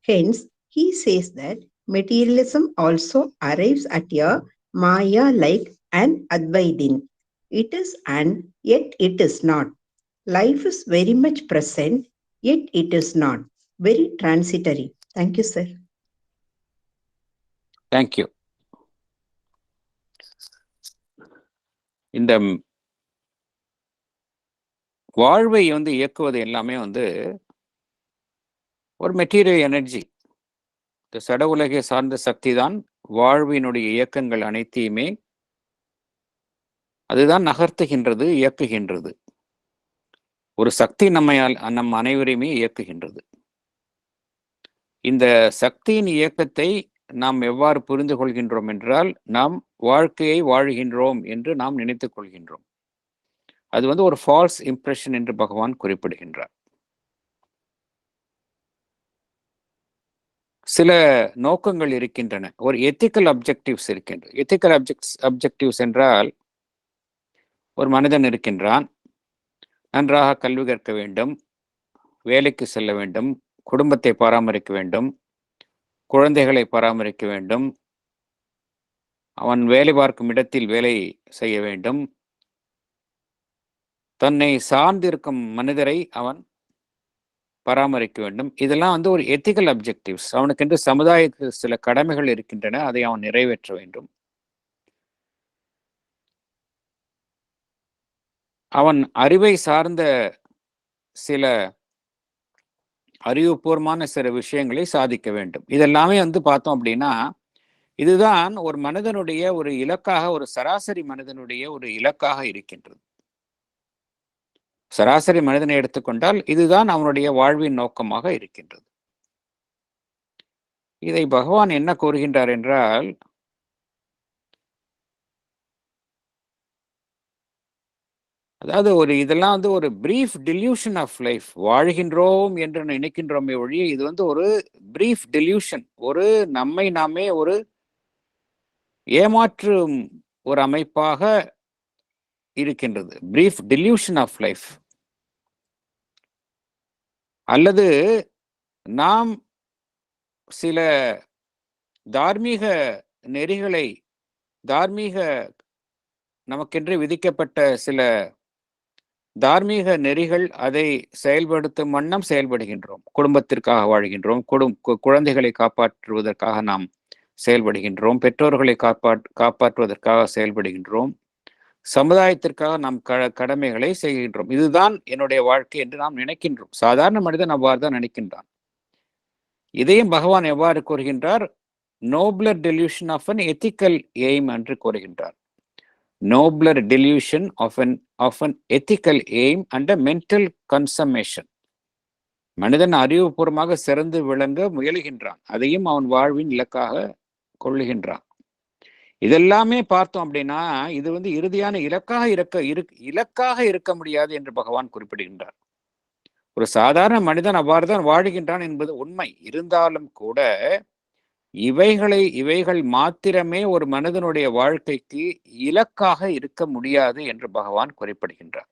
Hence, he says that materialism also arrives at a Maya like an Advaidin. It is and yet it is not. Life is very much present, yet it is not. Very transitory. Thank you, sir. Thank you. இந்த வாழ்வை இயக்குவது எல்லாமே ஒரு material energy. இந்த சட உலகை சார்ந்த சக்தி தான் வாழ்வினுடைய இயக்கங்கள் அனைத்தையுமே அதுதான் நகர்த்துகின்றது, இயக்குகின்றது. ஒரு சக்தி நம் அனைவரையுமே இயக்குகின்றது. இந்த சக்தியின் இயக்கத்தை நாம் எவ்வாறு புரிந்து கொள்கின்றோம் என்றால், நாம் வாழ்க்கையை வாழுகின்றோம் என்று நாம் நினைத்துக் கொள்கின்றோம். அது ஒரு ஃபால்ஸ் இம்ப்ரெஷன் என்று பகவான் குறிப்பிடுகின்றார். சில நோக்கங்கள் இருக்கின்றன, ஒரு எத்திக்கல் அப்ஜெக்டிவ்ஸ் இருக்கின்றன. எத்திக்கல் அப்ஜெக்டிவ்ஸ் என்றால், ஒரு மனிதன் இருக்கின்றான், நன்றாக கல்வி கற்க வேண்டும், வேலைக்கு செல்ல வேண்டும், குடும்பத்தை பராமரிக்க வேண்டும், குழந்தைகளை பராமரிக்க வேண்டும், அவன் வேலை பார்க்கும் இடத்தில் வேலை செய்ய வேண்டும், தன்னை சார்ந்திருக்கும் மனிதரை அவன் பராமரிக்க வேண்டும். இதெல்லாம் வந்து ஒரு எத்திக்கல் அப்ஜெக்டிவ்ஸ். அவனுக்கென்று சமுதாயத்தில் சில கடமைகள் இருக்கின்றன, அதை அவன் நிறைவேற்ற வேண்டும். அவன் அறிவை சார்ந்த சில அறிவுபூர்வமான சில விஷயங்களை சாதிக்க வேண்டும். இதெல்லாமே வந்து பார்த்தோம் அப்படின்னா, இதுதான் ஒரு மனிதனுடைய ஒரு இலக்காக, ஒரு சராசரி மனிதனுடைய ஒரு இலக்காக இருக்கின்றது. சராசரி மனிதனை எடுத்துக்கொண்டால் இதுதான் அவனுடைய வாழ்வின் நோக்கமாக இருக்கின்றது. இதை பகவான் என்ன கூறுகின்றார் என்றால், அதாவது இதெல்லாம் வந்து ஒரு பிரீஃப் டெல்யூஷன் ஆஃப் லைஃப். வாழ்கின்றோம் என்று நினைக்கின்றோமே ஒழிய இது வந்து ஒரு பிரீஃப் டெல்யூஷன், ஒரு நம்மை நாமே ஒரு ஏமாற்றும் ஒரு அமைப்பாக இருக்கின்றது. Brief delusion of life. அல்லது நாம் சில தார்மீக நெறிகளை, தார்மீக நமக்கென்று விதிக்கப்பட்ட சில தார்மீக நெறிகள், அதை செயல்படுத்தும் வண்ணம் செயல்படுகின்றோம். குடும்பத்திற்காக வாழ்கின்றோம், குழந்தைகளை காப்பாற்றுவதற்காக நாம் செயல்படுகின்றோம், பெற்றோர்களை காப்பாற்றுவதற்காக செயல்படுகின்றோம், சமுதாயத்திற்காக நாம் கடமைகளை செய்கின்றோம். இதுதான் என்னுடைய வாழ்க்கை என்று நாம் நினைக்கின்றோம். சாதாரண மனிதன் அவ்வாறு தான் நினைக்கின்றான். இதையும் பகவான் எவ்வாறு கூறுகின்றார்? Nobler delusion of an ethical aim என்று கூறுகின்றார். Nobler delusion of an ethical aim and a mental consummation. மனிதன் அறிவுபூர்வமாக சிறந்து விளங்க முயலுகின்றான், அதையும் அவன் வாழ்வின் இலக்காக கொள்ளுகின்றான். இதெல்லாமே பார்த்தோம் அப்படின்னா இது வந்து இறுதியான இலக்காக இருக்க முடியாது என்று பகவான் குறிப்பிடுகின்றார். ஒரு சாதாரண மனிதன் அவ்வாறுதான் வாழுகின்றான் என்பது உண்மை. இருந்தாலும் கூட இவைகள் மாத்திரமே ஒரு மனிதனுடைய வாழ்க்கைக்கு இலக்காக இருக்க முடியாது என்று பகவான் குறிப்பிடுகின்றார்.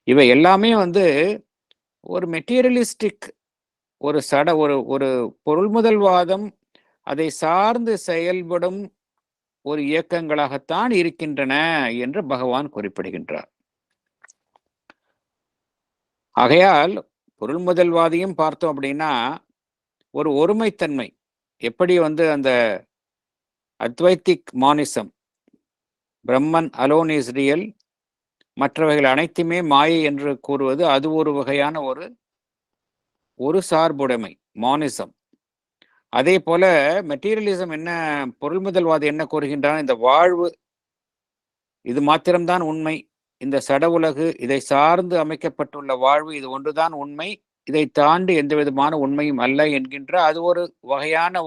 இவை எல்லாமே வந்து ஒரு மெட்டீரியலிஸ்டிக், ஒரு ஒரு பொருள்முதல்வாதம், அதை சார்ந்து செயல்படும் ஒரு இயக்கங்களாகத்தான் இருக்கின்றன என்று பகவான் குறிப்பிடுகின்றார். ஆகையால் பொருள்முதல்வாதியும் பார்த்தோம் அப்படின்னா ஒரு ஒருமைத்தன்மை, எப்படி வந்து அந்த அத்வைத்திக் monism, Brahman alone is real, மற்றவைகள் அனைத்துமே மாயை என்று கூறுவது, அது ஒரு வகையான ஒரு சார்புடைமை மானிசம். அதே போல மெட்டீரியலிசம் என்ன, பொருள்முதல்வாதி என்ன கூறுகின்றான்? இந்த வாழ்வு இது மாத்திரம்தான் உண்மை, இந்த சட உலகு, இதை சார்ந்து அமைக்கப்பட்டுள்ள வாழ்வு இது ஒன்றுதான் உண்மை, இதை தாண்டி எந்த விதமான உண்மையும் அல்ல என்கின்ற அது ஒரு வகையான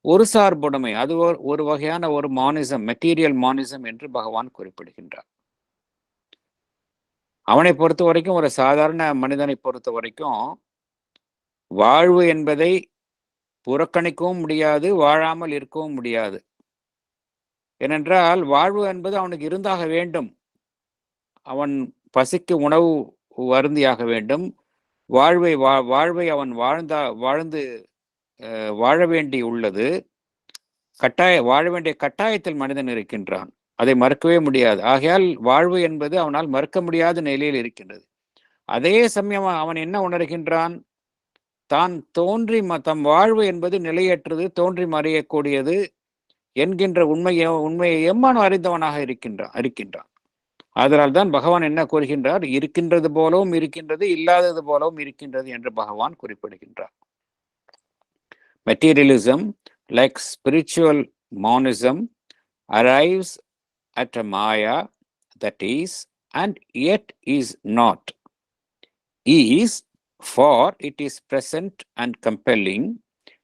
ஒரு சார்புடைமை, அது ஒரு வகையான ஒரு மானிசம், மெட்டீரியல் மானிசம் என்று பகவான் குறிப்பிடுகின்றார். அவனை பொறுத்த வரைக்கும், ஒரு சாதாரண மனிதனை பொறுத்த வரைக்கும் வாழ்வு என்பதை புறக்கணிக்கவும் முடியாது, வாழாமல் இருக்கவும் முடியாது. ஏனென்றால் வாழ்வு என்பது அவனுக்கு இருந்தாக வேண்டும். அவன் பசிக்கு உணவு வருந்தியாக வேண்டும். வாழ்வை அவன் வாழ்ந்து வாழ வேண்டி உள்ளது. வாழ வேண்டிய கட்டாயத்தில் மனிதன் இருக்கின்றான், அதை மறுக்கவே முடியாது. ஆகையால் வாழ்வு என்பது அவனால் மறுக்க முடியாத நிலையில் இருக்கின்றது. அதே சமயம் அவன் என்ன உணர்கின்றான்? தான் தம் வாழ்வு என்பது நிலையற்றது, தோன்றி மறையக்கூடியது என்கின்ற உண்மையை எம்மானும் அறிந்தவனாக இருக்கின்றான். அதனால் தான் பகவான் என்ன கூறுகின்றார்? இருக்கின்றது போலவும் இருக்கின்றது, இல்லாதது போலவும் இருக்கின்றது என்று பகவான் குறிப்பிடுகின்றார். Materialism, like spiritual monism, arrives at a Maya that is and yet is not. Is, for it is present and compelling,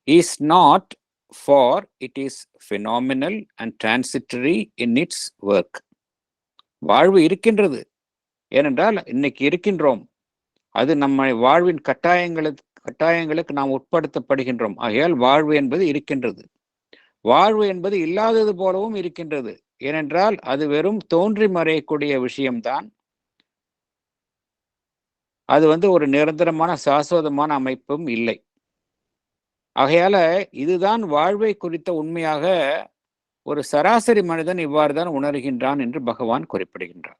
is not, for it is phenomenal and transitory in its work. வாழ்வு இருக்கின்றது, ஏனென்றால் இன்னைக்கு இருக்கின்றோம், அது நம்ம வாழ்வின் கட்டாயங்களுக்கு நாம் உட்படுத்தப்படுகின்றோம். ஆகையால் வாழ்வு என்பது இருக்கின்றது. வாழ்வு என்பது இல்லாதது போலவும் இருக்கின்றது, ஏனென்றால் அது வெறும் தோன்றி மறையக்கூடிய விஷயம்தான். அது ஒரு நிரந்தரமான சாஸ்வதமான அமைப்பும் இல்லை. ஆகையால இதுதான் வாழ்வை குறித்த உண்மையாக ஒரு சராசரி மனிதன் இவ்வாறு தான் உணர்கின்றான் என்று பகவான் குறிப்பிடுகின்றார்.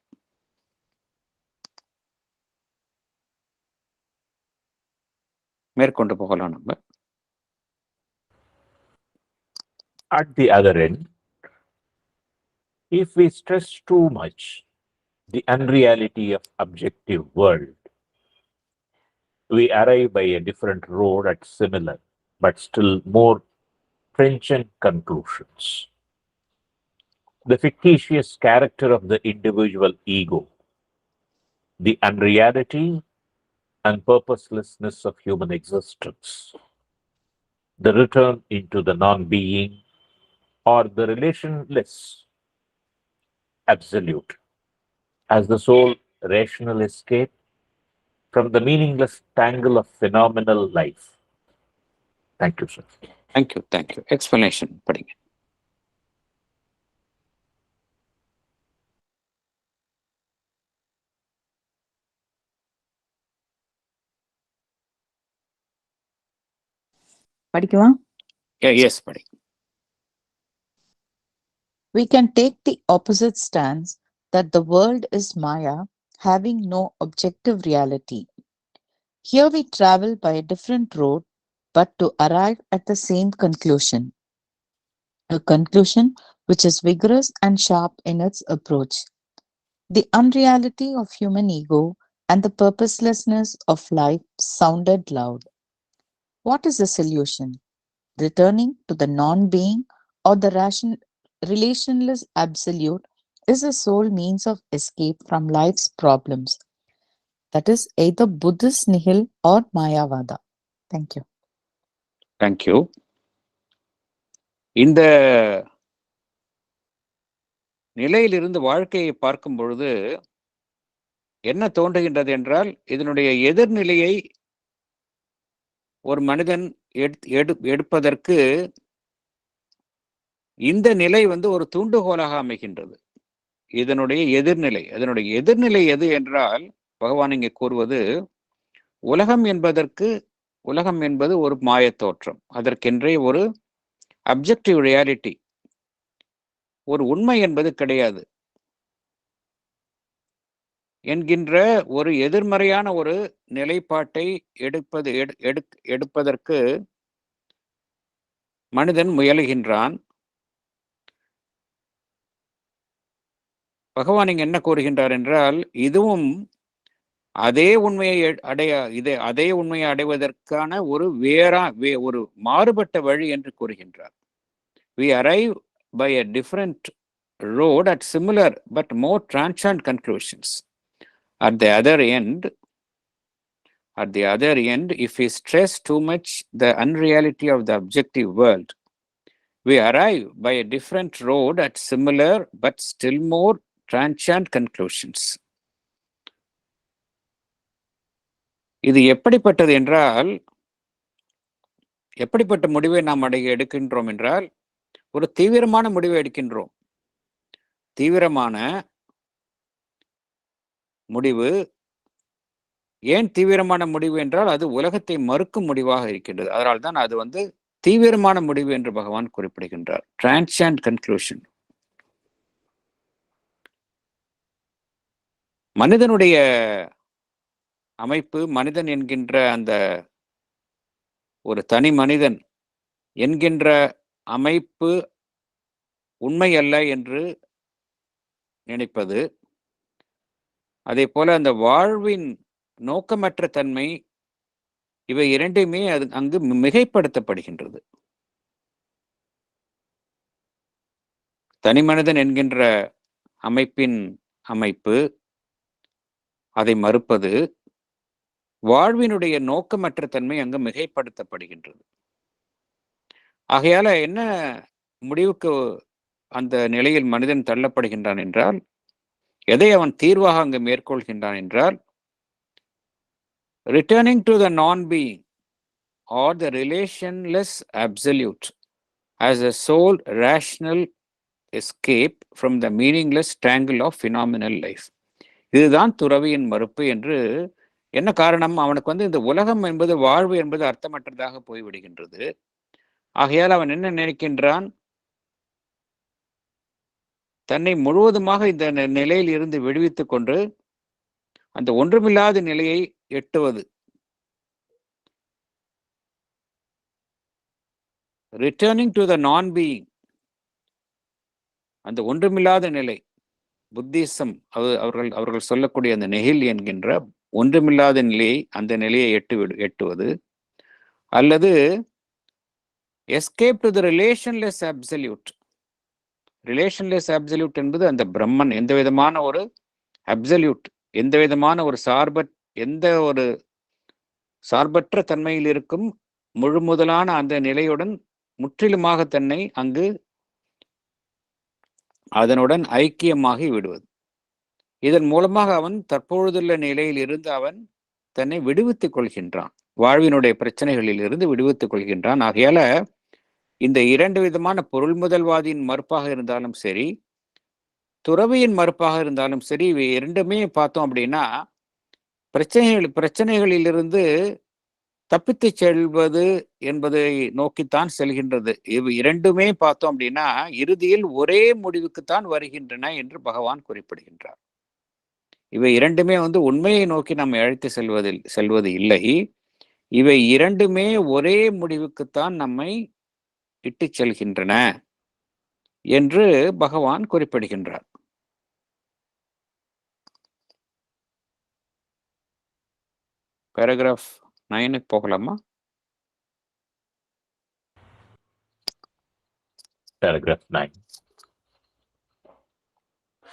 மேற்கொண்டு போகலாம் நம்ம. At the other end, if we stress too much the unreality of objective world, we arrive by a different road at similar but still more trenchant conclusions. The fictitious character of the individual ego, the unreality and purposelessness of human existence, the return into the non-being or the relationless absolute as the sole rational escape from the meaningless tangle of phenomenal life. Thank you, sir. Thank you, thank you. Explanation படிங்க. படிக்குமா? Yes, படி. We can take the opposite stance that the world is Maya, having no objective reality. Here we travel by a different road, but to arrive at the same conclusion. A conclusion which is vigorous and sharp in its approach. The unreality of human ego and the purposelessness of life sounded loud. What is the solution? Returning to the non-being or the relationless absolute is the sole means of escape from life's problems. That is either Buddhist nihil or Mayavada. Thank you. Thank you. இந்த நிலையிலிருந்து வாழ்க்கையை பார்க்கும் பொழுது என்ன தோன்றுகின்றது என்றால், இதனுடைய எதிர்நிலையை ஒரு மனிதன் எடுப்பதற்கு இந்த நிலை ஒரு தூண்டுகோலாக அமைகின்றது. அதனுடைய எதிர்நிலை எது என்றால், பகவான் இங்கே கூறுவது, உலகம் என்பது ஒரு மாயத் தோற்றம். அதற்கென்றே ஒரு அப்ஜெக்டிவ் ரியாலிட்டி, ஒரு உண்மை என்பது கிடையாது என்கின்ற ஒரு எதிர்மறையான ஒரு நிலைப்பாட்டை எடுப்பதற்கு மனிதன் முயலுகின்றான். பகவான் இங்க என்ன கூறுகின்றார் என்றால், இதுவும் அதே உண்மையை அடைவதற்கான ஒரு மாறுபட்ட வழி என்று கூறுகின்றார். We arrive by a different road at similar but more transient conclusions. At the other end, if we stress too much the unreality of the objective world, we arrive by a different road at similar but still more transient conclusions. இது எப்படிப்பட்டது என்றால், எப்படிப்பட்ட முடிவை நாம் எடுக்கின்றோம் என்றால், ஒரு தீவிரமான முடிவை எடுக்கின்றோம். தீவிரமான முடிவு. ஏன் தீவிரமான முடிவு என்றால், அது உலகத்தை மறுக்கும் முடிவாக இருக்கின்றது. அதனால்தான் அது தீவிரமான முடிவு என்று பகவான் குறிப்பிடுகின்றார். Transient conclusion. மனிதனுடைய அமைப்பு, மனிதன் என்கின்ற அந்த ஒரு தனி மனிதன் என்கின்ற அமைப்பு உண்மை அல்ல என்று நினைப்பது, அதே போல அந்த வாழ்வின் நோக்கமற்ற தன்மை, இவை இரண்டுமே அங்கு மிகைப்படுத்தப்படுகின்றது. தனி மனிதன் என்கின்ற அமைப்பு அதை மறுப்பது, வாழ்வினுடைய நோக்கமற்ற தன்மை அங்கு மிகைப்படுத்தப்படுகின்றது. ஆகையால என்ன முடிவுக்கு அந்த நிலையில் மனிதன் தள்ளப்படுகின்றான் என்றால், எதை அவன் தீர்வாக அங்கு மேற்கொள்கின்றான் என்றால், returning to the non-being or the relationless absolute as a sole rational escape from the meaningless tangle of phenomenal life. இதுதான் துறவியின் மறுப்பு என்று என்ன காரணம்? அவனுக்கு இந்த உலகம் என்பது, வாழ்வு என்பது அர்த்தமற்றதாக போய்விடுகின்றது. ஆகையால் அவன் என்ன நினைக்கின்றான்? தன்னை முழுவதுமாக இந்த நிலையில் இருந்து விடுவித்துக் கொண்டு அந்த ஒன்றுமில்லாத நிலையை எட்டுவது, ரிட்டர்னிங் டு த நான் பீயிங், அந்த ஒன்றுமில்லாத நிலை, புத்திசம் அவர்கள் சொல்லக்கூடிய அந்த நெகில் என்கின்ற ஒன்றுமில்லாத நிலையை, அந்த நிலையை எட்டுவது, அல்லது escape to the relationless absolute. Relationless absolute என்பது அந்த பிரம்மன், எந்த விதமான ஒரு அப்சல்யூட், எந்த விதமான ஒரு சார்பற்ற தன்மையில் இருக்கும் முழு முதலான அந்த நிலையுடன் முற்றிலுமாக தன்னை அங்கு அதனுடன் ஐக்கியமாகி விடுவது. இதன் மூலமாக அவன் தற்பொழுதுள்ள நிலையில் இருந்து அவன் தன்னை விடுவித்துக் கொள்கின்றான், வாழ்வினுடைய பிரச்சனைகளில் இருந்து விடுவித்துக் கொள்கின்றான். ஆகையால இந்த இரண்டு விதமான பொருள் முதல்வாதியின் மறுப்பாக இருந்தாலும் சரி, துறவியின் மறுப்பாக இருந்தாலும் சரி, இவை இரண்டுமே பார்த்தோம் அப்படின்னா பிரச்சனைகளிலிருந்து தப்பித்து செல்வது என்பதை நோக்கித்தான் செல்கின்றது. இவை இரண்டுமே பார்த்தோம் அப்படின்னா இறுதியில் ஒரே முடிவுக்குத்தான் வருகின்றன என்று பகவான் குறிப்பிடுகின்றார். இவை இரண்டுமே உண்மையை நோக்கி நாம் அழைத்து செல்வது இல்லை. இவை இரண்டுமே ஒரே முடிவுக்குத்தான் நம்மை இட்டு செல்கின்றன என்று பகவான் குறிப்பிடுகின்றார். பேராகிராஃப் 9 போகலாமா? Paragraph 9.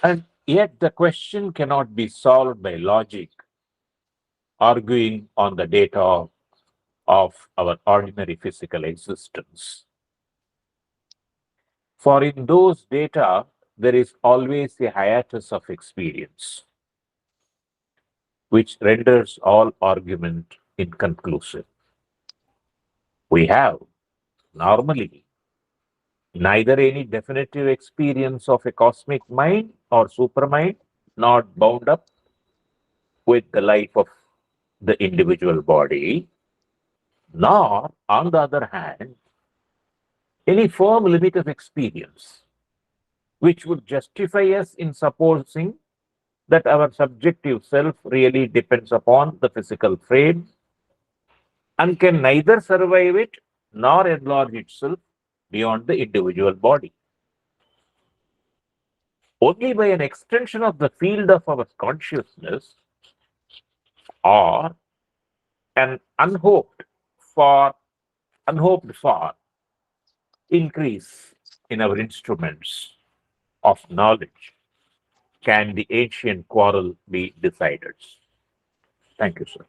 And yet the question cannot be solved by logic, arguing on the data of our ordinary physical existence. For in those data, there is always a hiatus of experience, which renders all argument inconclusive. We have normally neither any definitive experience of a cosmic mind or supermind, not bound up with the life of the individual body, nor, on the other hand, any firm limit of experience, which would justify us in supposing that our subjective self really depends upon the physical frame and can neither survive it nor enlarge itself beyond the individual body. Only by an extension of the field of our consciousness or an unhoped for increase in our instruments of knowledge can the ancient quarrel be decided. Thank you, sir.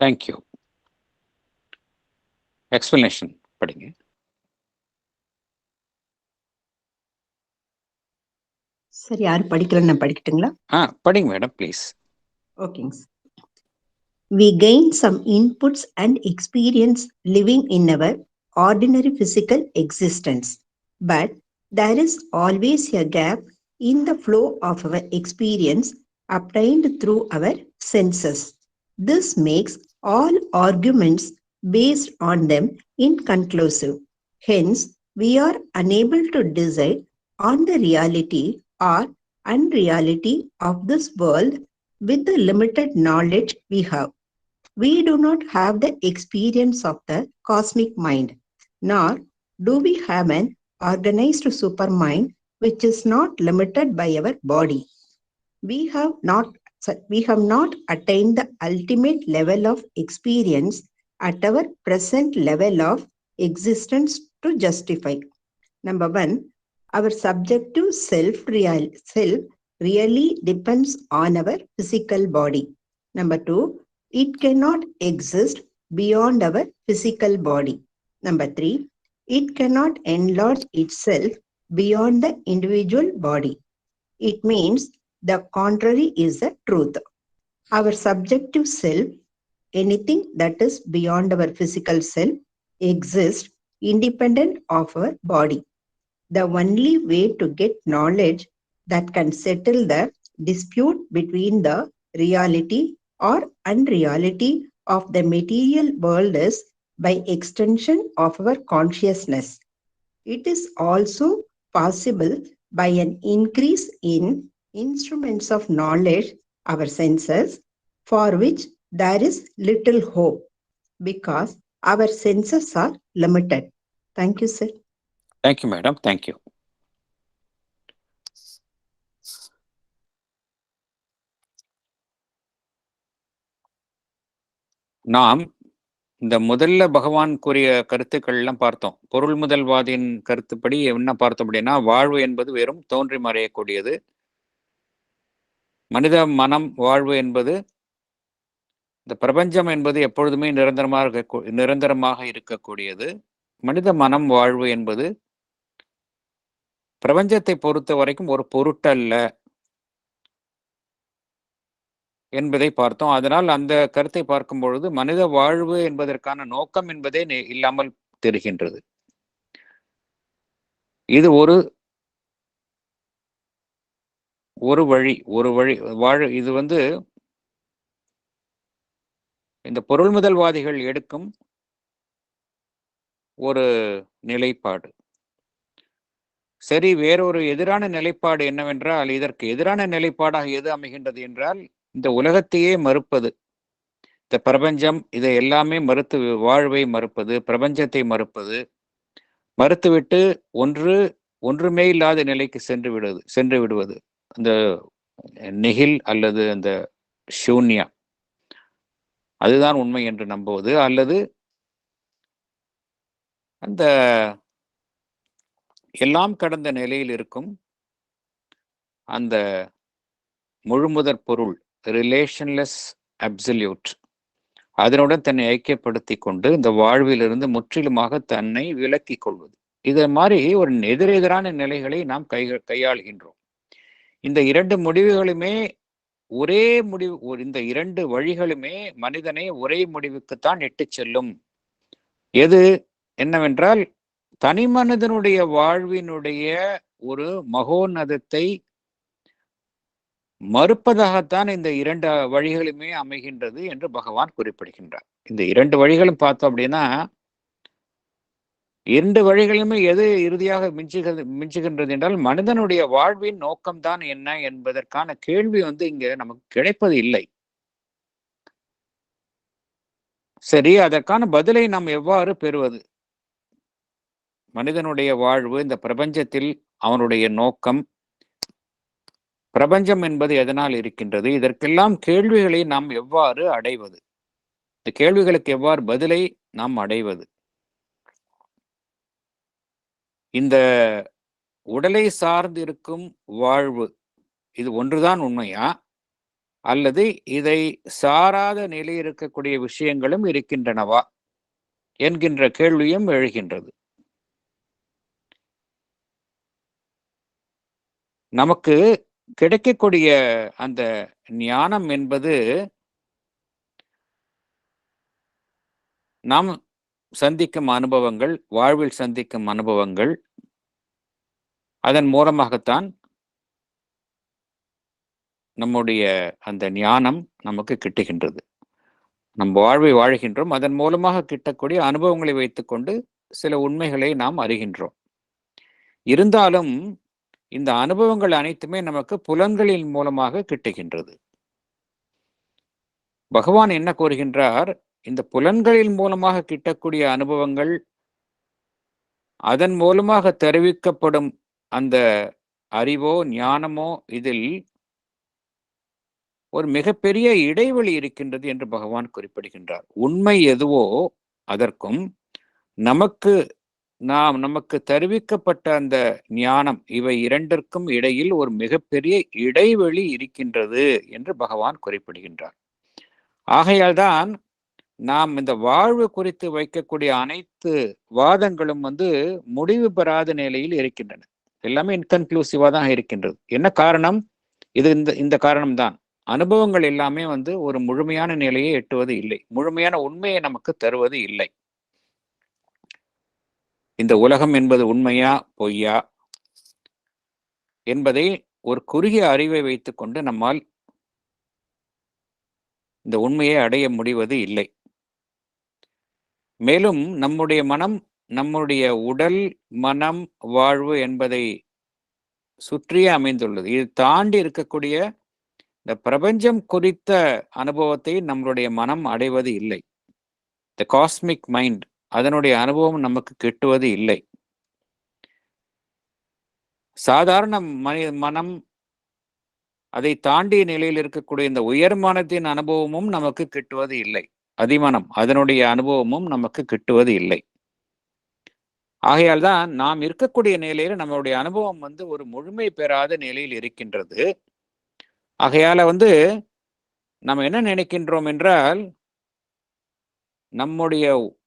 Thank you. Explanation படிங்க. சரி, யாரு படிக்கல, நான் படிக்கட்டுங்களா? படிங்க madam, please. ஓகேங்க. We gain some inputs and experience living in our ordinary physical existence, but there is always a gap in the flow of our experience obtained through our senses. This makes all arguments based on them inconclusive. Hence, we are unable to decide on the reality or unreality of this world with the limited knowledge we have. We do not have the experience of the cosmic mind, nor do we have an organized supermind which is not limited by our body. We have not attained the ultimate level of experience at our present level of existence to justify. Number 1, our subjective self really depends on our physical body. Number 2, it cannot exist beyond our physical body. Number 3, it cannot enlarge itself beyond the individual body. It means the contrary is the truth. Our subjective self, anything that is beyond our physical self, exists independent of our body. The only way to get knowledge that can settle the dispute between the reality or unreality of the material world is by extension of our consciousness. It is also possible by an increase in instruments of knowledge, our senses, for which there is little hope because our senses are limited. Thank you, sir. Thank you, madam. Thank you. நாம் இந்த முதல்ல பகவான் கூறிய கருத்துக்கள் எல்லாம் பார்த்தோம். பொருள் முதல்வாதியின் கருத்துப்படி என்ன பார்த்தோம் அப்படின்னா, வாழ்வு என்பது வெறும் தோன்றி மறையக்கூடியது. மனித மனம் வாழ்வு என்பது, இந்த பிரபஞ்சம் என்பது எப்பொழுதுமே நிரந்தரமாக இருக்கக்கூடியது. மனித மனம் வாழ்வு என்பது பிரபஞ்சத்தை பொறுத்த வரைக்கும் ஒரு பொருட்டல்ல என்பதை பார்த்தோம். அதனால் அந்த கருத்தை பார்க்கும் பொழுது மனித வாழ்வு என்பதற்கான நோக்கம் என்பதே இல்லாமல் தெரிகின்றது. இது ஒரு வழி இது இந்த பொருள் முதல்வாதிகள் எடுக்கும் ஒரு நிலைப்பாடு. சரி, வேறொரு எதிரான நிலைப்பாடு என்னவென்றால், இதற்கு எதிரான நிலைப்பாடாக எது அமைகின்றது என்றால், இந்த உலகத்தையே மறுப்பது, இந்த பிரபஞ்சம் இதை எல்லாமே மறுத்து வாழ்வை மறுப்பது, பிரபஞ்சத்தை மறுத்துவிட்டு ஒன்றுமே இல்லாத நிலைக்கு சென்று விடுவது, அந்த நெகில் அல்லது அந்த சூன்யா, அதுதான் உண்மை என்று நம்புவது, அல்லது அந்த எல்லாம் கடந்த நிலையில் இருக்கும் அந்த முழுமுதற் பொருள், ரிலேஷன்லெஸ் அப்சல்யூட், அதனுடன் தன்னை ஐக்கியப்படுத்தி கொண்டு இந்த வாழ்விலிருந்து முற்றிலுமாக தன்னை விலக்கிக் கொள்வது. இது மாதிரி ஒரு எதிரெதிரான நிலைகளை நாம் கையாளுகின்றோம். இந்த இரண்டு முடிவுகளுமே இந்த இரண்டு வழிகளுமே மனிதனை ஒரே முடிவுக்குத்தான் இட்டு செல்லும். எது என்னவென்றால், தனி மனிதனுடைய வாழ்வினுடைய ஒரு மகோன்னதத்தை மறுப்பதாகத்தான் இந்த இரண்டு வழிகளுமே அமைகின்றது என்று பகவான் குறிப்பிடுகின்றார். இந்த இரண்டு வழிகளும் பார்த்தோம் அப்படின்னா, இரண்டு வழிகளுமே எது இறுதியாக மிஞ்சுகின்றது என்றால், மனிதனுடைய வாழ்வின் நோக்கம்தான் என்ன என்பதற்கான கேள்வி இங்க நமக்கு கிடைப்பது இல்லை. சரி, அதற்கான பதிலை நாம் எவ்வாறு பெறுவது? மனிதனுடைய வாழ்வு, இந்த பிரபஞ்சத்தில் அவனுடைய நோக்கம், பிரபஞ்சம் என்பது எதனால் இருக்கின்றது, இதற்கெல்லாம் கேள்விகளை நாம் எவ்வாறு அடைவது? இந்த கேள்விகளுக்கு எவ்வாறு பதிலை நாம் அடைவது? இந்த உடலை சார்ந்து இருக்கும் வாழ்வு இது ஒன்றுதான் உண்மையா, அல்லது இதை சாராத நிலை இருக்கக்கூடிய விஷயங்களும் இருக்கின்றனவா என்கின்ற கேள்வியும் எழுகின்றது. நமக்கு கிடைக்கக்கூடிய அந்த ஞானம் என்பது நாம் சந்திக்கும் அனுபவங்கள், வாழ்வில் சந்திக்கும் அனுபவங்கள், அதன் மூலமாகத்தான் நம்முடைய அந்த ஞானம் நமக்கு கிட்டுகின்றது. நம் வாழ்வை வாழ்கின்றோம், அதன் மூலமாக கிட்டக்கூடிய அனுபவங்களை வைத்துக்கொண்டு சில உண்மைகளை நாம் அறிகின்றோம். இருந்தாலும் இந்த அனுபவங்கள் அனைத்துமே நமக்கு புலன்களின் மூலமாக கிட்டுகின்றது. பகவான் என்ன கூறுகின்றார்? இந்த புலன்களின் மூலமாக கிட்டக்கூடிய அனுபவங்கள், அதன் மூலமாக தெரிவிக்கப்படும் அந்த அறிவோ ஞானமோ, இதில் ஒரு மிகப்பெரிய இடைவெளி இருக்கின்றது என்று பகவான் குறிப்பிடுகின்றார். உண்மை எதுவோ அதற்கும் நமக்கு தெரிவிக்கப்பட்ட அந்த ஞானம், இவை இரண்டிற்கும் இடையில் ஒரு மிகப்பெரிய இடைவெளி இருக்கின்றது என்று பகவான் குறிப்பிடுகின்றார். ஆகையால் தான் நாம் இந்த வாழ்வு குறித்து வைக்கக்கூடிய அனைத்து வாதங்களும் முடிவு பெறாத நிலையில் இருக்கின்றன. எல்லாமே இன்கன்க்ளூசிவா தான் இருக்கின்றது. என்ன காரணம்? இது இந்த காரணம்தான். அனுபவங்கள் எல்லாமே ஒரு முழுமையான நிலையை எட்டுவது இல்லை, முழுமையான உண்மையை நமக்கு தருவது இல்லை. இந்த உலகம் என்பது உண்மையா பொய்யா என்பதை ஒரு குறுகிய அறிவை வைத்துக்கொண்டு நம்மால் இந்த உண்மையை அடைய முடிவது இல்லை. மேலும் நம்முடைய மனம், நம்முடைய உடல், மனம், வாழ்வு என்பதை சுற்றியே அமைந்துள்ளது. இது தாண்டி இருக்கக்கூடிய இந்த பிரபஞ்சம் குறித்த அனுபவத்தை நம்மளுடைய மனம் அடைவது இல்லை. த காஸ்மிக் மைண்ட், அதனுடைய அனுபவம் நமக்கு கிட்டுவது இல்லை. சாதாரண மனம், அதை தாண்டிய நிலையில் இருக்கக்கூடிய இந்த உயர்மனத்தின் அனுபவமும் நமக்கு கிட்டுவது இல்லை. அதிமனம், அதனுடைய அனுபவமும் நமக்கு கிட்டுவது இல்லை. ஆகையால் தான் நாம் இருக்கக்கூடிய நிலையில நம்மளுடைய அனுபவம் ஒரு முழுமை பெறாத நிலையில் இருக்கின்றது. ஆகையால நம்ம என்ன நினைக்கின்றோம் என்றால்,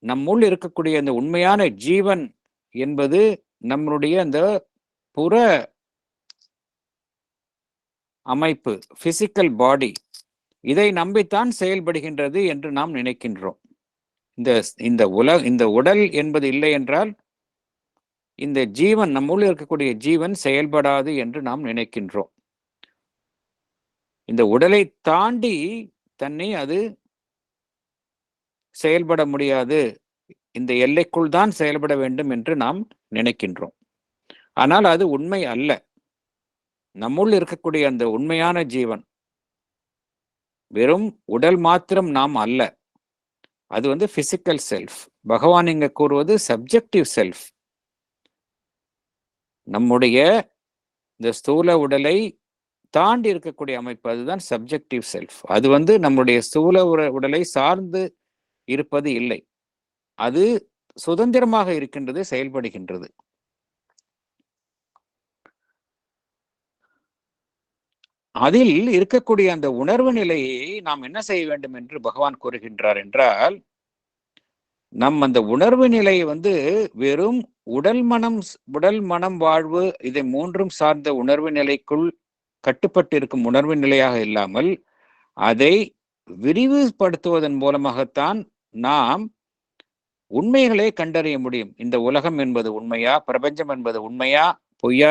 நம்முள் இருக்கக்கூடிய அந்த உண்மையான ஜீவன் என்பது நம்மளுடைய அந்த புற அமைப்பு, பிசிக்கல் பாடி, இதை நம்பித்தான் செயல்படுகின்றது என்று நாம் நினைக்கின்றோம். இந்த உடல் என்பது இல்லை என்றால் இந்த ஜீவன், நம்முள் இருக்கக்கூடிய ஜீவன் செயல்படாது என்று நாம் நினைக்கின்றோம். இந்த உடலை தாண்டி தன்னை அது செயல்பட முடியாது, இந்த எல்லைக்குள் தான் செயல்பட வேண்டும் என்று நாம் நினைக்கின்றோம். ஆனால் அது உண்மை அல்ல. நம்முள் இருக்கக்கூடிய அந்த உண்மையான ஜீவன் வெறும் உடல் மாத்திரம் நாம் அல்ல. அது பிசிக்கல் செல்ஃப். பகவான் இங்க கூறுவது சப்ஜெக்டிவ் செல்ஃப். நம்முடைய இந்த ஸ்தூல உடலை தாண்டி இருக்கக்கூடிய அமைப்பு, அதுதான் சப்ஜெக்டிவ் செல்ஃப். அது நம்முடைய ஸ்தூல உடலை சார்ந்து இருப்பது இல்லை. அது சுதந்திரமாக இருக்கின்றது, செயல்படுகின்றது. அதில் இருக்கக்கூடிய அந்த உணர்வு நிலையை நாம் என்ன செய்ய வேண்டும் என்று பகவான் கூறுகின்றார் என்றால், நம் அந்த உணர்வு நிலை வெறும் உடல் மனம் வாழ்வு, இதை மூன்றும் சார்ந்த உணர்வு நிலைக்குள் கட்டுப்பட்டு இருக்கும் உணர்வு நிலையாக இல்லாமல், அதை விரிவுபடுத்துவதன் மூலமாகத்தான் நாம் உண்மைகளை கண்டறிய முடியும். இந்த உலகம் என்பது உண்மையா, பிரபஞ்சம் என்பது உண்மையா, பொய்யா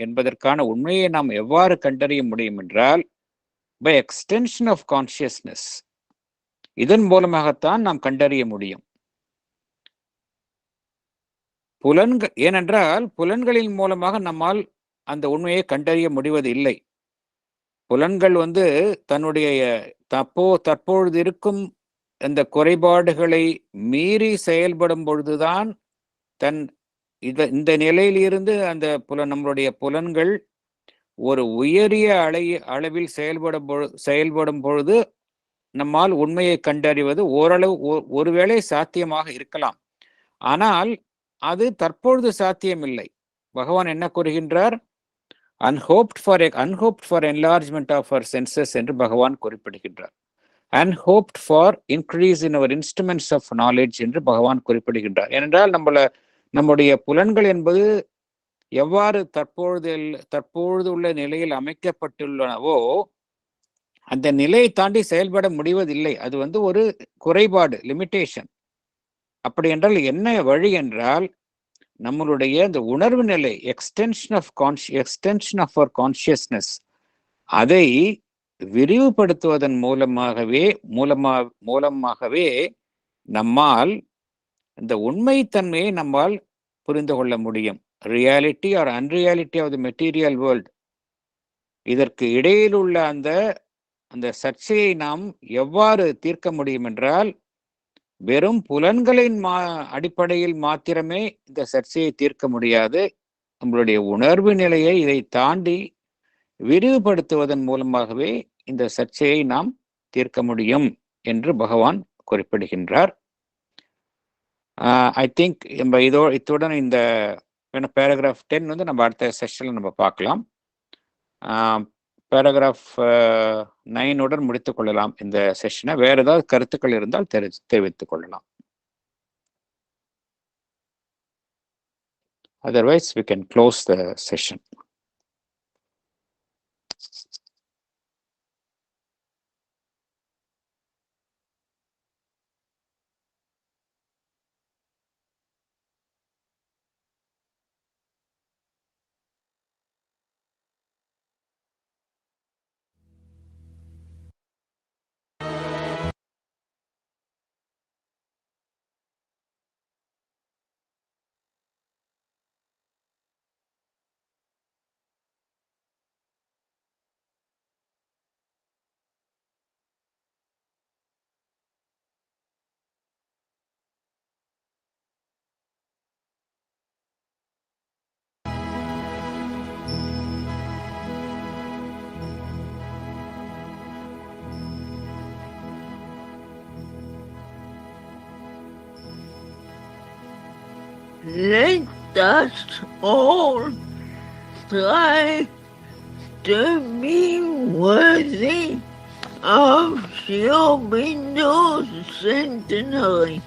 என்பதற்கான உண்மையை நாம் எவ்வாறு கண்டறிய முடியும் என்றால், பை எக்ஸ்டென்ஷன் ஆஃப் கான்சியஸ்னஸ். இதன் மூலமாகத்தான் நாம் கண்டறிய முடியும். ஏனென்றால் புலன்களின் மூலமாக நம்மால் அந்த உண்மையை கண்டறிய முடிவது இல்லை. புலன்கள் தன்னுடைய தற்பொழுது இருக்கும் அந்த குறைபாடுகளை மீறி செயல்படும் பொழுதுதான் இந்த நிலையில் இருந்து நம்மளுடைய புலன்கள் ஒரு உயரிய அளவில் செயல்படும் பொழுது நம்மால் உண்மையை கண்டறிவது ஓரளவு ஒருவேளை சாத்தியமாக இருக்கலாம். ஆனால் அது தற்பொழுது சாத்தியமில்லை. பகவான் என்ன கூறுகின்றார்? unhoped for enlargement of our senses என்று பகவான் குறிப்பிடுகின்றார். unhoped for increase in our instruments of knowledge என்று பகவான் குறிப்பிடுகின்றார். ஏனென்றால் நம்முடைய புலன்கள் என்பது எவ்வாறு தற்பொழுது உள்ள நிலையில் அமைக்கப்பட்டுள்ளனவோ அந்த நிலையை தாண்டி செயல்பட முடிவதில்லை. அது ஒரு குறைபாடு, லிமிட்டேஷன். அப்படி என்றால் என்ன வழி என்றால், நம்மளுடைய இந்த உணர்வு நிலை, எக்ஸ்டென்ஷன் ஆஃப் அவர் கான்சியஸ்னஸ், அதை விரிவுபடுத்துவதன் மூலமாகவே நம்மால் இந்த உண்மைத்தன்மையை நம்மால் புரிந்து கொள்ள முடியும். Reality or unreality of the material world, இதற்கு இடையில் உள்ள அந்த சர்ச்சையை நாம் எவ்வாறு தீர்க்க முடியும் என்றால், வெறும் புலன்களின் அடிப்படையில் மாத்திரமே இந்த சர்ச்சையை தீர்க்க முடியாது. நம்மளுடைய உணர்வு நிலையை இதை தாண்டி விரிவுபடுத்துவதன் மூலமாகவே இந்த சர்ச்சையை நாம் தீர்க்க முடியும் என்று பகவான் குறிப்பிடுகின்றார். ஐ திங்க் இத்துடன் இந்த பேராகிராஃப் 10 நம்ம அடுத்த செஷன்ல நம்ம பார்க்கலாம். பேராகிராஃப் 9 முடித்துக் கொள்ளலாம் இந்த செஷனை. வேற ஏதாவது கருத்துக்கள் இருந்தால் தெரிவித்துக் கொள்ளலாம். Otherwise, we can close the session. let us all try to be worthy of Shiobindo centenary.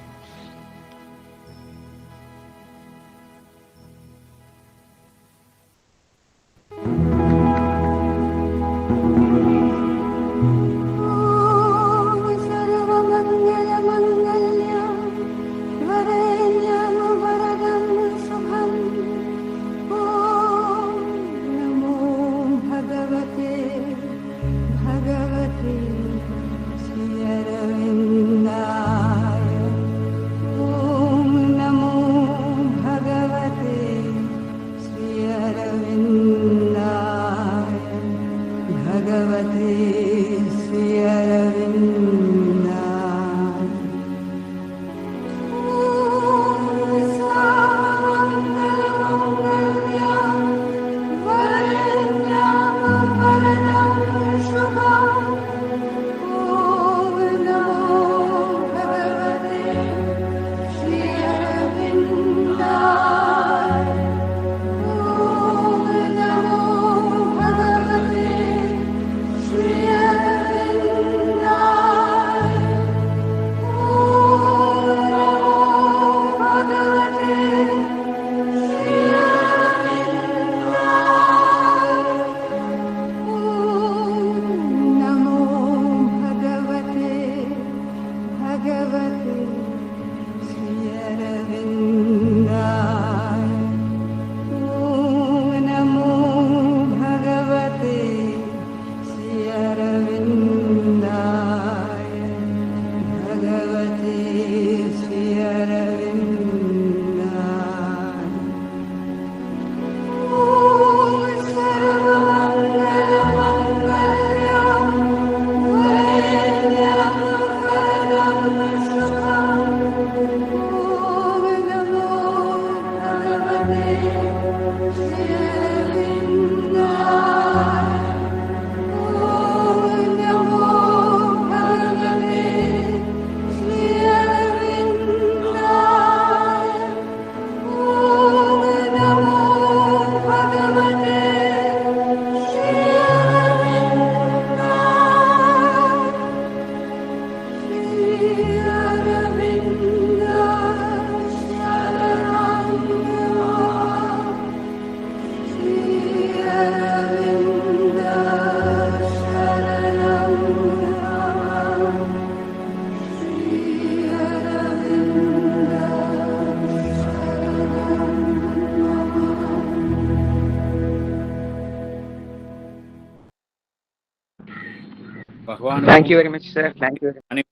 பகவான் Thank you very much, sir. Thank you.